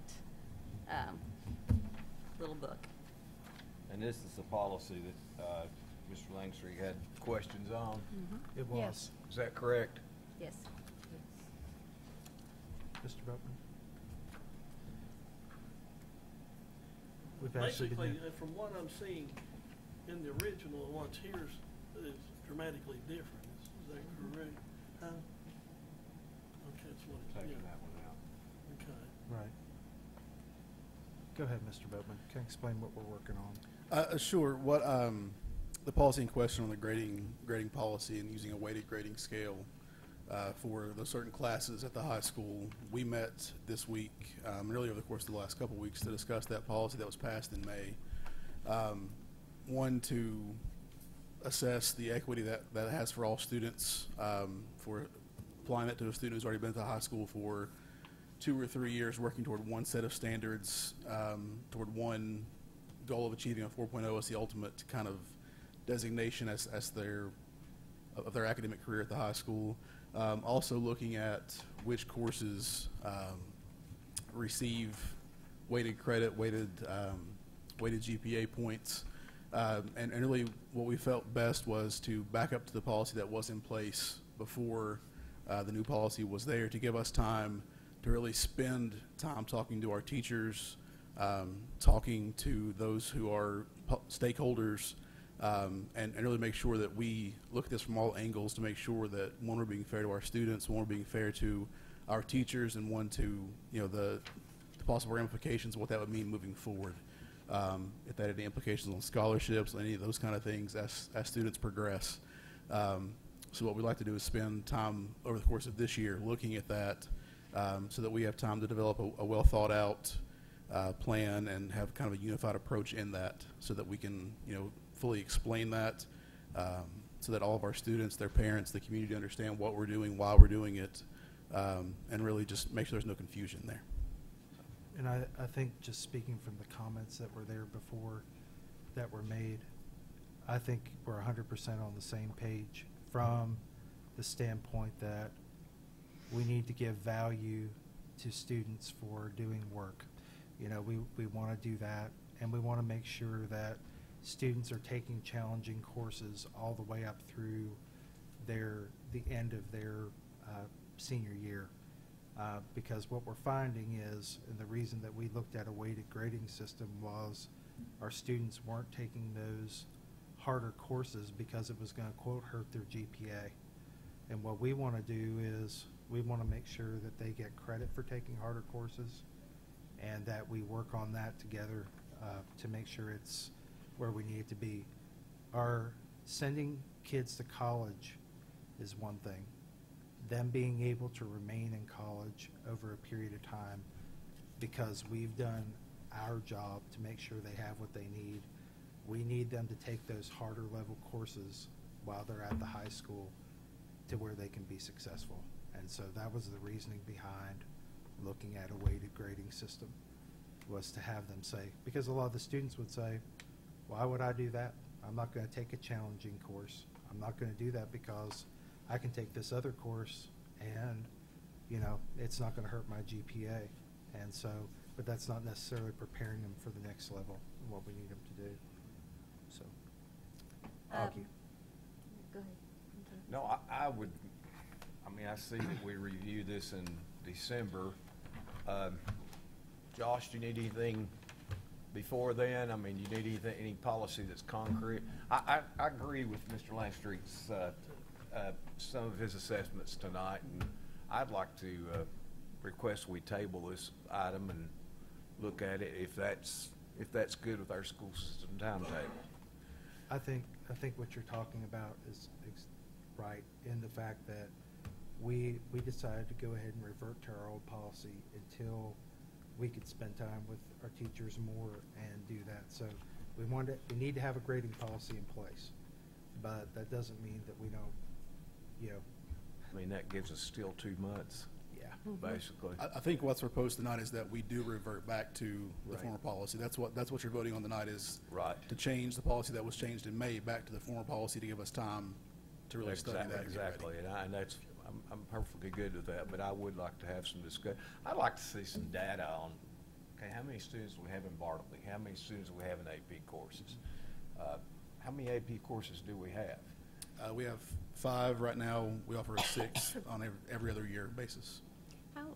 little book. And this is the policy that Mr. Langstreet had questions on. It was. Yes. Is that correct? Yes. Mr. Boatman? We've actually been Basically, from what I'm seeing in the original and what's here is dramatically different. Is that correct? Huh? Okay, that's what it's, Taking yeah. that one out. Okay. right. Go ahead, Mr. Boatman. Can you explain what we're working on? Sure. What the policy in question on the grading policy and using a weighted grading scale for those certain classes at the high school. We met this week, really over the course of the last couple of weeks, to discuss that policy that was passed in May. One, to assess the equity that it has for all students, for applying that to a student who's already been to high school for 2 or 3 years, working toward one set of standards, toward one goal of achieving a 4.0 as the ultimate kind of designation as their academic career at the high school. Also looking at which courses receive weighted credit, weighted GPA points, and really what we felt best was to back up to the policy that was in place before the new policy was there, to give us time to really spend time talking to our teachers, talking to those who are stakeholders, and really make sure that we look at this from all angles to make sure that, one, we're being fair to our students, one, we're being fair to our teachers, and one, to the possible ramifications of what that would mean moving forward. If that had any implications on scholarships, any of those kind of things as students progress. So what we'd like to do is spend time over the course of this year looking at that, so that we have time to develop a well thought out plan and have kind of a unified approach in that, so that we can fully explain that, so that all of our students, their parents, the community understand what we're doing, why we're doing it, and really just make sure there's no confusion there. And I think, just speaking from the comments that were there before that were made, I think we're 100% on the same page from the standpoint that we need to give value to students for doing work. We want to do that, and we want to make sure that students are taking challenging courses all the way up through the end of their senior year. Because what we're finding is, and the reason that we looked at a weighted grading system was, our students weren't taking those harder courses because it was going to, quote, hurt their GPA. And what we want to do is, we want to make sure that they get credit for taking harder courses, and that we work on that together to make sure it's where we need it to be. Our sending kids to college is one thing. Them being able to remain in college over a period of time, because we've done our job to make sure they have what they need. We need them to take those harder level courses while they're at the high school to where they can be successful. And so that was the reasoning behind looking at a weighted grading system, was to have them say, because a lot of the students would say, why would I do that? I'm not going to take a challenging course. I'm not going to do that because I can take this other course and, it's not going to hurt my GPA. And so, but that's not necessarily preparing them for the next level and what we need them to do. So, thank you. Go ahead. No, I see that we review this in December. Josh, do you need anything before then? You need any policy that's concrete? I agree with Mr. Langstreet's some of his assessments tonight, and I'd like to request we table this item and look at it if that's good with our school system timetable. I think what you're talking about is right in the fact that we decided to go ahead and revert to our old policy until we could spend time with our teachers more and do that. So we need to have a grading policy in place, but that doesn't mean that we don't, I mean, that gives us still 2 months, yeah. basically. I think what's proposed tonight is that we do revert back to the Right. former policy. That's what you're voting on tonight is Right. to change the policy that was changed in May back to the former policy to give us time to really study that. and get ready. Exactly, and that's, I'm perfectly good with that, but I would like to have some I'd like to see some data on, okay, how many students do we have in Bartleby? How many students do we have in AP courses? How many AP courses do we have? We have 5 right now. We offer 6 on every other year basis.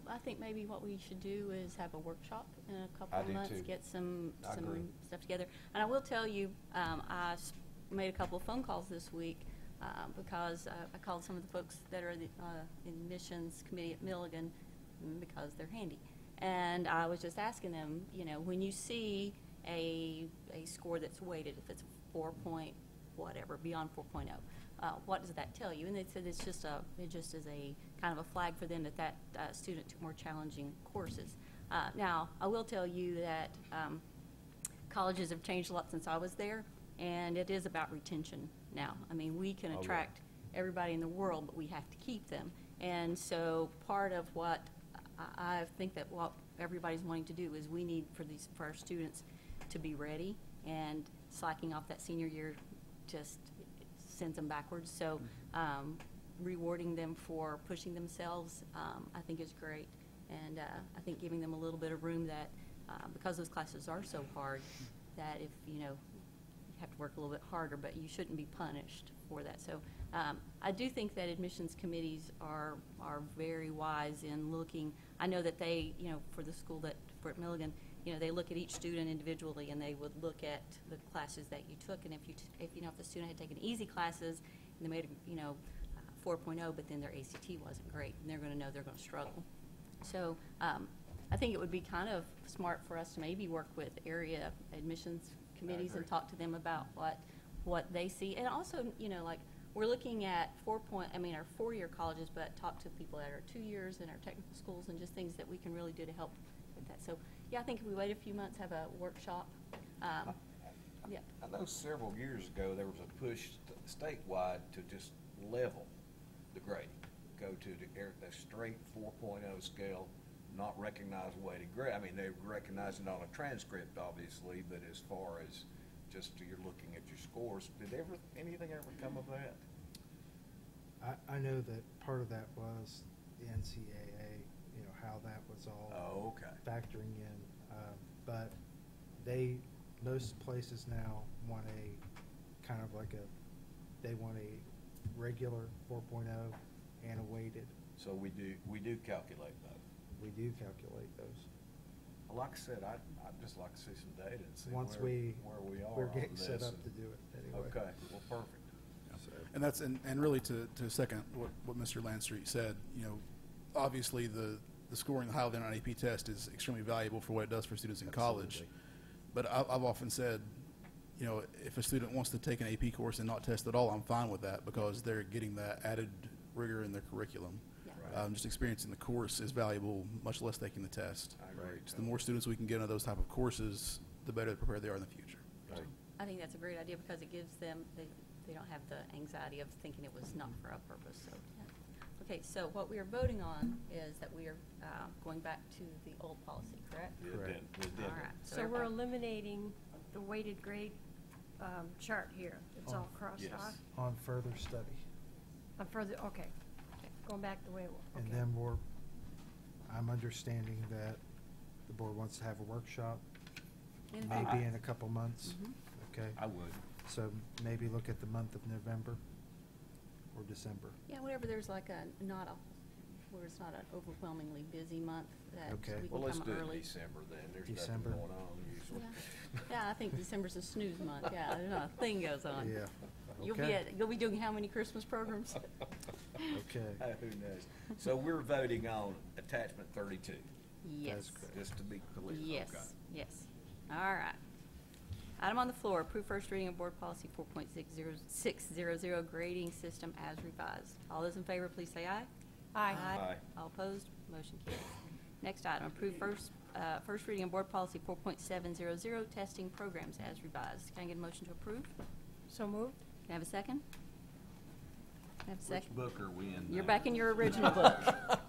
I think maybe what we should do is have a workshop in a couple I of do months, too. get some I agree. stuff together. And I will tell you, made a couple of phone calls this week because I called some of the folks that are in admissions committee at Milligan because they're handy. And I was just asking them, when you see a score that's weighted, if it's 4 point whatever, beyond 4.0, what does that tell you? And they said it just is a kind of a flag for them that student took more challenging courses. Now, I will tell you that colleges have changed a lot since I was there, and it is about retention now. I mean, we can attract everybody in the world, but we have to keep them. And so part of what I think that what everybody's wanting to do is we need for our students to be ready, and slacking off that senior year just sends them backwards. So rewarding them for pushing themselves, I think is great. And I think giving them a little bit of room that, because those classes are so hard, that if, you have to work a little bit harder, but you shouldn't be punished for that. So I do think that admissions committees are very wise in looking. I know that they, for the school for at Milligan, they look at each student individually, and they would look at the classes that you took. And if the student had taken easy classes and they made 4.0, but then their ACT wasn't great, and they're going to know they're going to struggle. So I think it would be kind of smart for us to maybe work with area admissions committees and talk to them about what they see. And also, like we're looking at our 4-year colleges, but talk to people that are 2 years in our technical schools and just things that we can really do to help with that. So yeah, I think if we wait a few months, have a workshop. Yeah. I know several years ago there was a push statewide to just level the grading, go to the straight 4.0 scale, not recognize weighted grade. I mean, they recognize it on a transcript, obviously, but as far as just you're looking at your scores, did anything ever come of that? I know that part of that was the NCAA, how that was all factoring in. But most places now want they want a regular 4.0 and a weighted. So we do calculate those. We do calculate those. Well, like I said, I'd just like to see some data and see Once where we are we're on getting this. set up to do it anyway. Okay, well, perfect. And that's and really to second what Mr. Landstreet said, obviously the scoring the high level on an AP test is extremely valuable for what it does for students in college. But I've often said, if a student wants to take an AP course and not test at all, I'm fine with that because they're getting that added rigor in their curriculum. Yeah. Just experiencing the course is valuable, much less taking the test. I agree. So the more students we can get into those type of courses, the better prepared they are in the future. Right. I think that's a great idea because it gives them, they don't have the anxiety of thinking it was not for a purpose. So, yeah. Okay, so what we are voting on is that we are going back to the old policy, correct? Correct. All right. So we're everybody- eliminating the weighted grade chart here. It's all crossed Yes. off. On further study. Okay. Going back the way it was. And then I'm understanding that the board wants to have a workshop, In maybe February. in a couple months. Mhm. Okay. I would. So maybe look at the month of November or December. Yeah, whenever there's like where it's not an overwhelmingly busy month, that Okay. we can Well, let's come do it in early. December then. There's December. nothing going on usually. Yeah. Yeah, I think December's a snooze month. Yeah, there's not a thing goes on. Yeah. You'll Okay. be doing how many Christmas programs? Okay. Who knows? So we're voting on attachment 32. Yes. Just to be clear. Yes, Okay. yes. All right. Item on the floor, approve first reading of Board Policy 4.600, grading system as revised. All those in favor, please say aye. Aye. Aye. All opposed, motion carries. Next item, approve first reading of Board Policy 4.700, testing programs as revised. Can I get a motion to approve? So moved. Can I have a second? Can I have a Which second? book are we in You're now? back in your original book.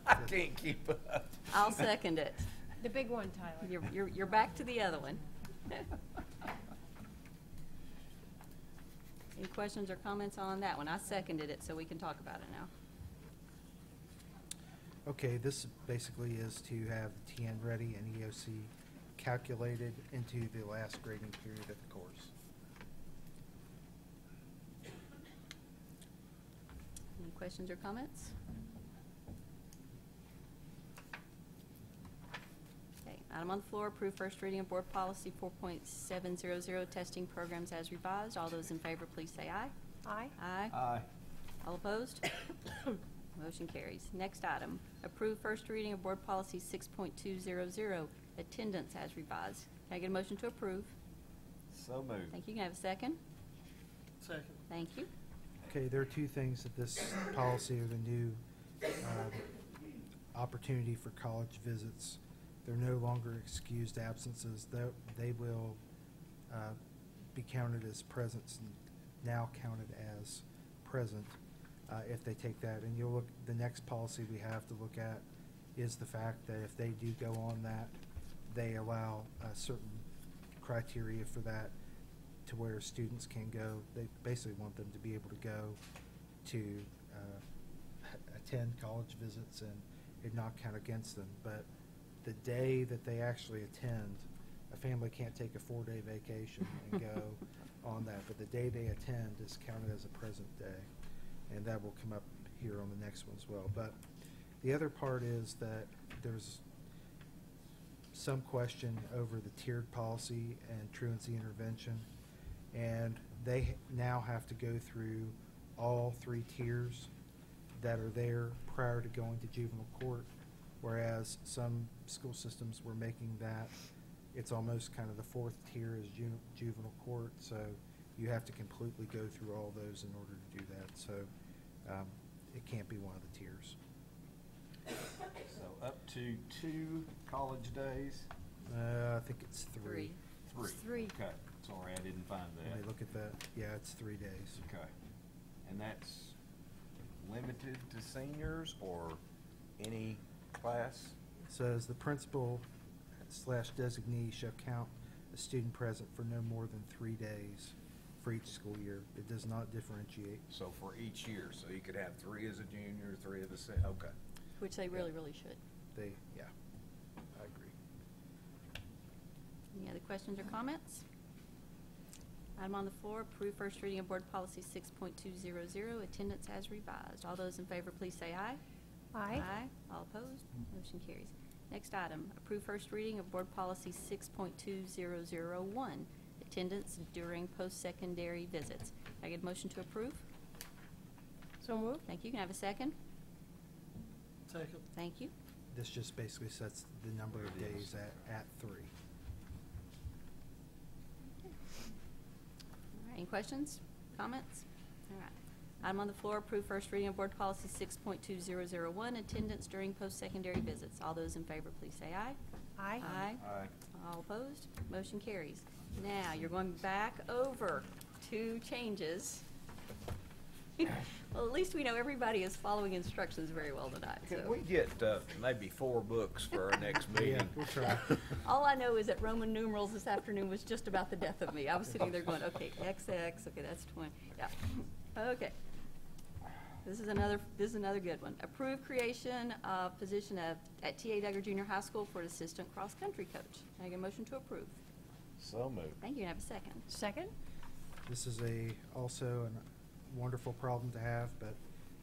I can't keep up. I'll second it. The big one, Tyler. You're back to the other one. Any questions or comments on that one? I seconded it, so we can talk about it now. Okay, this basically is to have the TN ready and EOC calculated into the last grading period of the course. Any questions or comments? Okay, item on the floor, approve first reading of Board Policy 4.700, testing programs as revised. All those in favor, please say aye. Aye. Aye. Aye. All opposed? Motion carries. Next item, approve first reading of Board Policy 6.200, attendance as revised. Can I get a motion to approve? So moved. Thank you. Can I have a second? Second. Thank you. Okay, there are two things that this policy or the new opportunity for college visits. They're no longer excused absences. They will be counted as presence, now counted as present if they take that. And you'll look, the next policy we have to look at is the fact that if they do go on that, they allow certain criteria for that to where students can go. They basically want them to be able to go to attend college visits and it not count against them. But the day that they actually attend, a family can't take a 4-day vacation and go on that. But the day they attend is counted as a present day. And that will come up here on the next one as well. But the other part is that there's some question over the tiered policy and truancy intervention. And they now have to go through all 3 tiers that are there prior to going to juvenile court, whereas some school systems were making that it's almost kind of the 4th tier is juvenile court, so you have to completely go through all those in order to do that. So it can't be one of the tiers. So up to 2 college days? I think it's 3. 3. It's 3. Okay. Sorry, I didn't find Let me that. look at that. Yeah, it's 3 days. Okay. And that's limited to seniors or any class? It says the principal / designee shall count a student present for no more than 3 days for each school year. It does not differentiate. So for each year, so you could have 3 as a junior, 3 as a senior, okay. Which they really, really should. Yeah, I agree. Any other questions or comments? Item on the floor, approve first reading of Board Policy 6.200, attendance as revised. All those in favor, please say aye. Aye. Aye. All opposed? Motion carries. Next item, approve first reading of Board Policy 6.2001, attendance during post-secondary visits. Can I get a motion to approve? So moved. Thank you. Can I have a second? Second. Thank you. This just basically sets the number of There it days is. at 3. All right, any questions, comments? All right. Item on the floor, approve first reading of Board Policy 6.2001, attendance during post-secondary visits. All those in favor, please say aye. Aye. Aye. Aye. All opposed? Motion carries. Now, you're going back over 2 changes. Well, at least we know everybody is following instructions very well tonight. Could So. we get maybe 4 books for our next meeting? Yeah, we'll try. All I know is that Roman numerals this afternoon was just about the death of me. I was sitting there going, okay, XX, okay, that's 20, yeah. Okay. This is another good one. Approve creation of position at T.A. Duggar Junior High School for an assistant cross-country coach. Can I get a motion to approve? So moved. Thank you. Can I have a second? Second. This is also a wonderful problem to have, but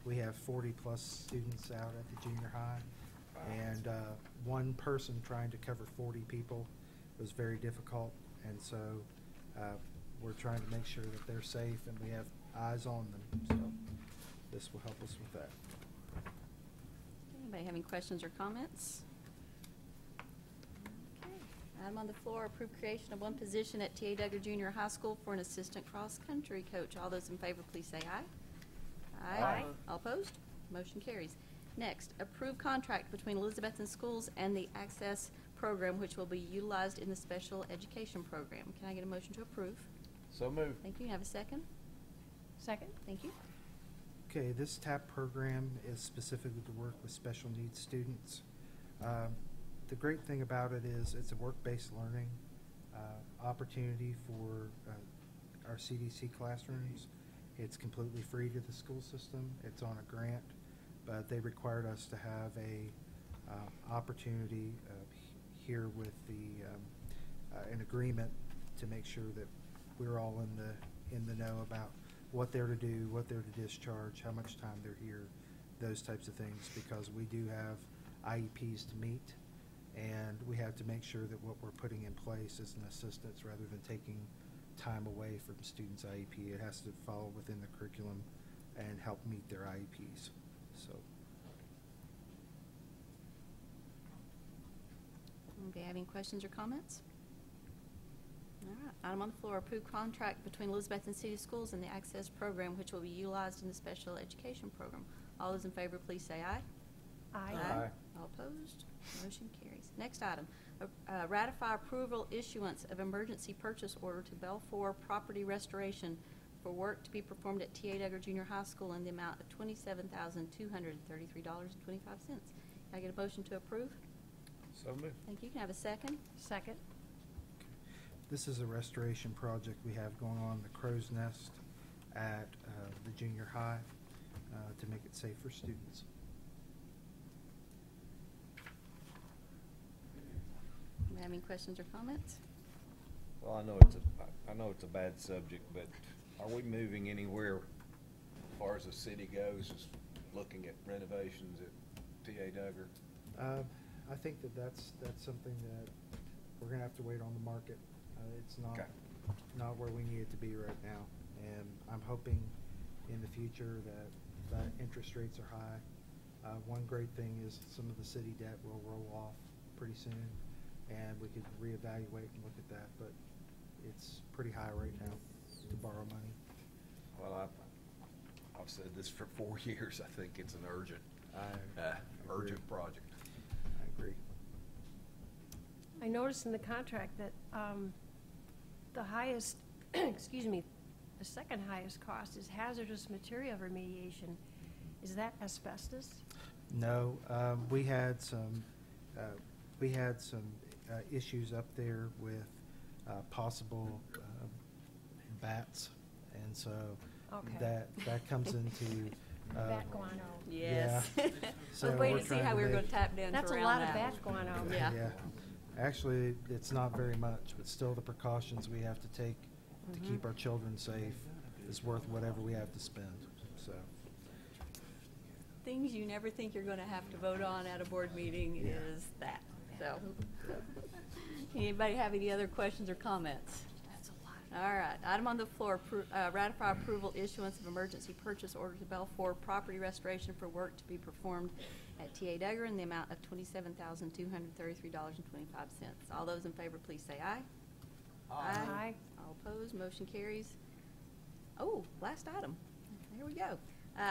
we have 40-plus students out at the junior high, and one person trying to cover 40 people was very difficult, and so we're trying to make sure that they're safe and we have eyes on them. So this will help us with that. Anybody have any questions or comments? Okay. Item on the floor, approve creation of one position at T.A. Duggar Junior High School for an assistant cross-country coach. All those in favor, please say aye. Aye. All opposed? Motion carries. Next, approve contract between Elizabethton Schools and the Access Program, which will be utilized in the special education program. Can I get a motion to approve? So moved. Thank you. Have a second? Second? Thank you. Okay, this TAP program is specifically to work with special needs students. The great thing about it is it's a work-based learning opportunity for our CDC classrooms. It's completely free to the school system. It's on a grant, but they required us to have a opportunity here with an agreement to make sure that we're all in the know about what they're to do, what they're to discharge, how much time they're here, those types of things, because we do have IEPs to meet, and we have to make sure that what we're putting in place is an assistance rather than taking time away from students' IEP. It has to follow within the curriculum and help meet their IEPs. So. Okay, have any questions or comments? All right, item on the floor, approve contract between Elizabethton City Schools and the Access Program, which will be utilized in the special education program. All those in favor, please say aye. Aye. All opposed? Motion carries. Next item, ratify approval issuance of emergency purchase order to Belfour Property Restoration for work to be performed at T.A. Duggar Junior High School in the amount of $27,233.25. Can I get a motion to approve? So moved. Thank you. Can I have a second? Second? This is a restoration project we have going on in the Crow's Nest at the junior high to make it safe for students. Do you have any questions or comments? Well, I know it's a bad subject, but are we moving anywhere as far as the city goes, just looking at renovations at T.A. Duggar? I think that's something that we're going to have to wait on the market. It's not where we need it to be right now, and I'm hoping in the future that interest rates are high. One great thing is some of the city debt will roll off pretty soon, and we could reevaluate and look at that, but it's pretty high right now to borrow money. Well, I've said this for 4 years. I think it's an urgent project. I agree. I noticed in the contract that the highest, excuse me, the second highest cost is hazardous material remediation. Is that asbestos? No, we had some issues up there with possible bats, and so Okay. that comes into Bat guano. Yes. Yeah. So I was waiting to see trying how we were make- going to tap dance That's a around lot of that bat one. guano. Yeah. Actually, it's not very much, but still the precautions we have to take to keep our children safe is worth whatever we have to spend, so. Things you never think you're going to have to vote on at a board meeting is that. So, anybody have any other questions or comments? All right. Item on the floor, ratify approval issuance of emergency purchase order to Belfour Property Restoration for work to be performed at T.A. Duggar in the amount of $27,233.25. All those in favor, please say aye. Aye. All opposed, motion carries. Oh, last item. Here we go.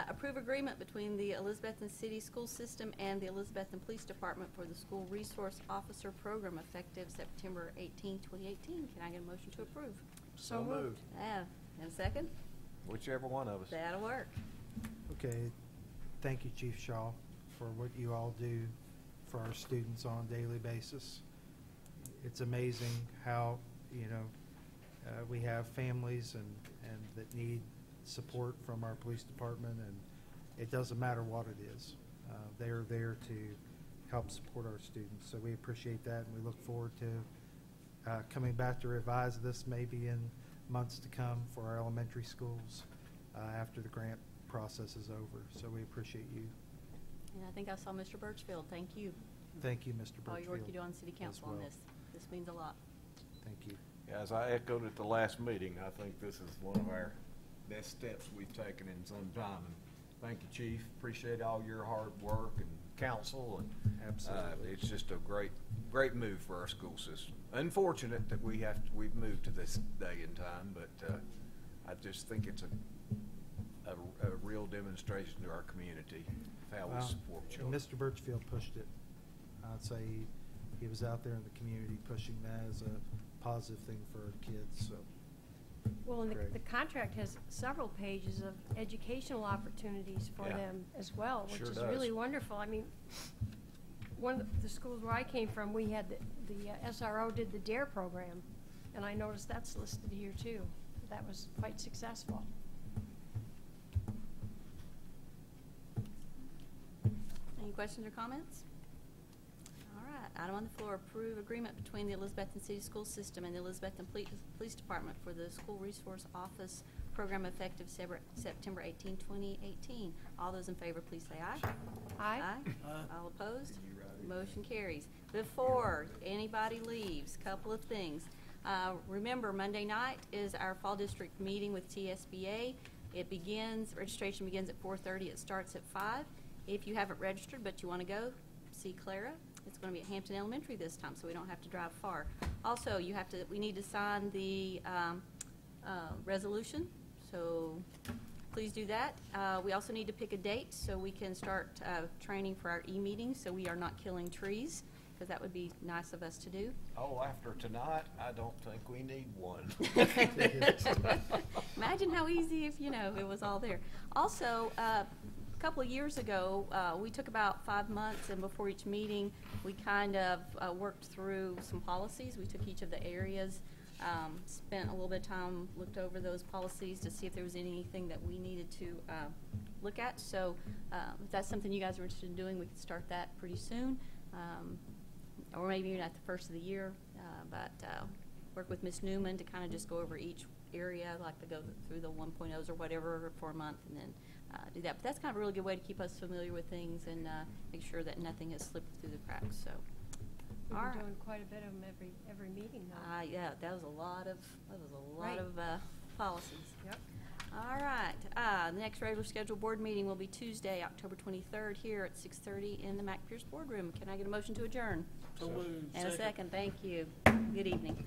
Approve agreement between the Elizabethton City School System and the Elizabethton Police Department for the School Resource Officer Program effective September 18, 2018. Can I get a motion to approve? So moved. And a second? Whichever one of us. That'll work. Okay, thank you, Chief Shaw, for what you all do for our students on a daily basis. It's amazing how, we have families and that need support from our police department, and it doesn't matter what it is. They are there to help support our students, so we appreciate that, and we look forward to coming back to revise this maybe in months to come for our elementary schools after the grant process is over. So we appreciate you. And I think I saw Mr. Birchfield. Thank you. Thank you, Mr. Birchfield. All your work you do on City as Council on well. this. This means a lot. Thank you. Yeah, as I echoed at the last meeting, I think this is one of our best steps we've taken in some time. And Thank you, Chief. Appreciate all your hard work and counsel, and Absolutely. it's just a great move for our school system. Unfortunate that we've moved to this day and time, but I just think it's a real demonstration to our community of how we Well, support children. Mr. Birchfield pushed it. I'd say he was out there in the community pushing that as a positive thing for our kids, so. Well, and Great. the contract has several pages of educational opportunities for Yeah. them as well, which Sure is does. really wonderful. I mean, one of the schools where I came from, we had the SRO did the DARE program, and I noticed that's listed here too. That was quite successful. Any questions or comments? All right, item on the floor, approve agreement between the Elizabethton City School System and the Elizabethton Police Department for the School Resource Office Program effective September 18, 2018. All those in favor, please say aye. Aye. All opposed? Motion carries. Before anybody leaves, couple of things. Remember, Monday night is our fall district meeting with TSBA. Registration begins at 4:30. It starts at 5. If you haven't registered but you want to go, see Clara. It's going to be at Hampton Elementary this time, so we don't have to drive far. Also, we need to sign the resolution, so please do that. We also need to pick a date so we can start training for our e-meetings, so we are not killing trees, because that would be nice of us to do. Oh, after tonight, I don't think we need one. Imagine how easy if, it was all there. Also, a couple of years ago, we took about 5 months, and before each meeting, we kind of worked through some policies. We took each of the areas, spent a little bit of time, looked over those policies to see if there was anything that we needed to look at. So if that's something you guys are interested in doing, we can start that pretty soon. Or maybe even at the first of the year, but work with Ms. Newman to kind of just go over each area, like to go through the 1.0s or whatever for a month, and then do that. But that's kind of a really good way to keep us familiar with things and make sure that nothing has slipped through the cracks. So, We've all been right. doing quite a bit of them every meeting though. Yeah, that was a lot of Right. policies. Yep. All right. The next regular scheduled board meeting will be Tuesday, October 23rd, here at 6:30 in the Mac Pierce Boardroom. Can I get a motion to adjourn? So moved. And a second. Thank you. Good evening.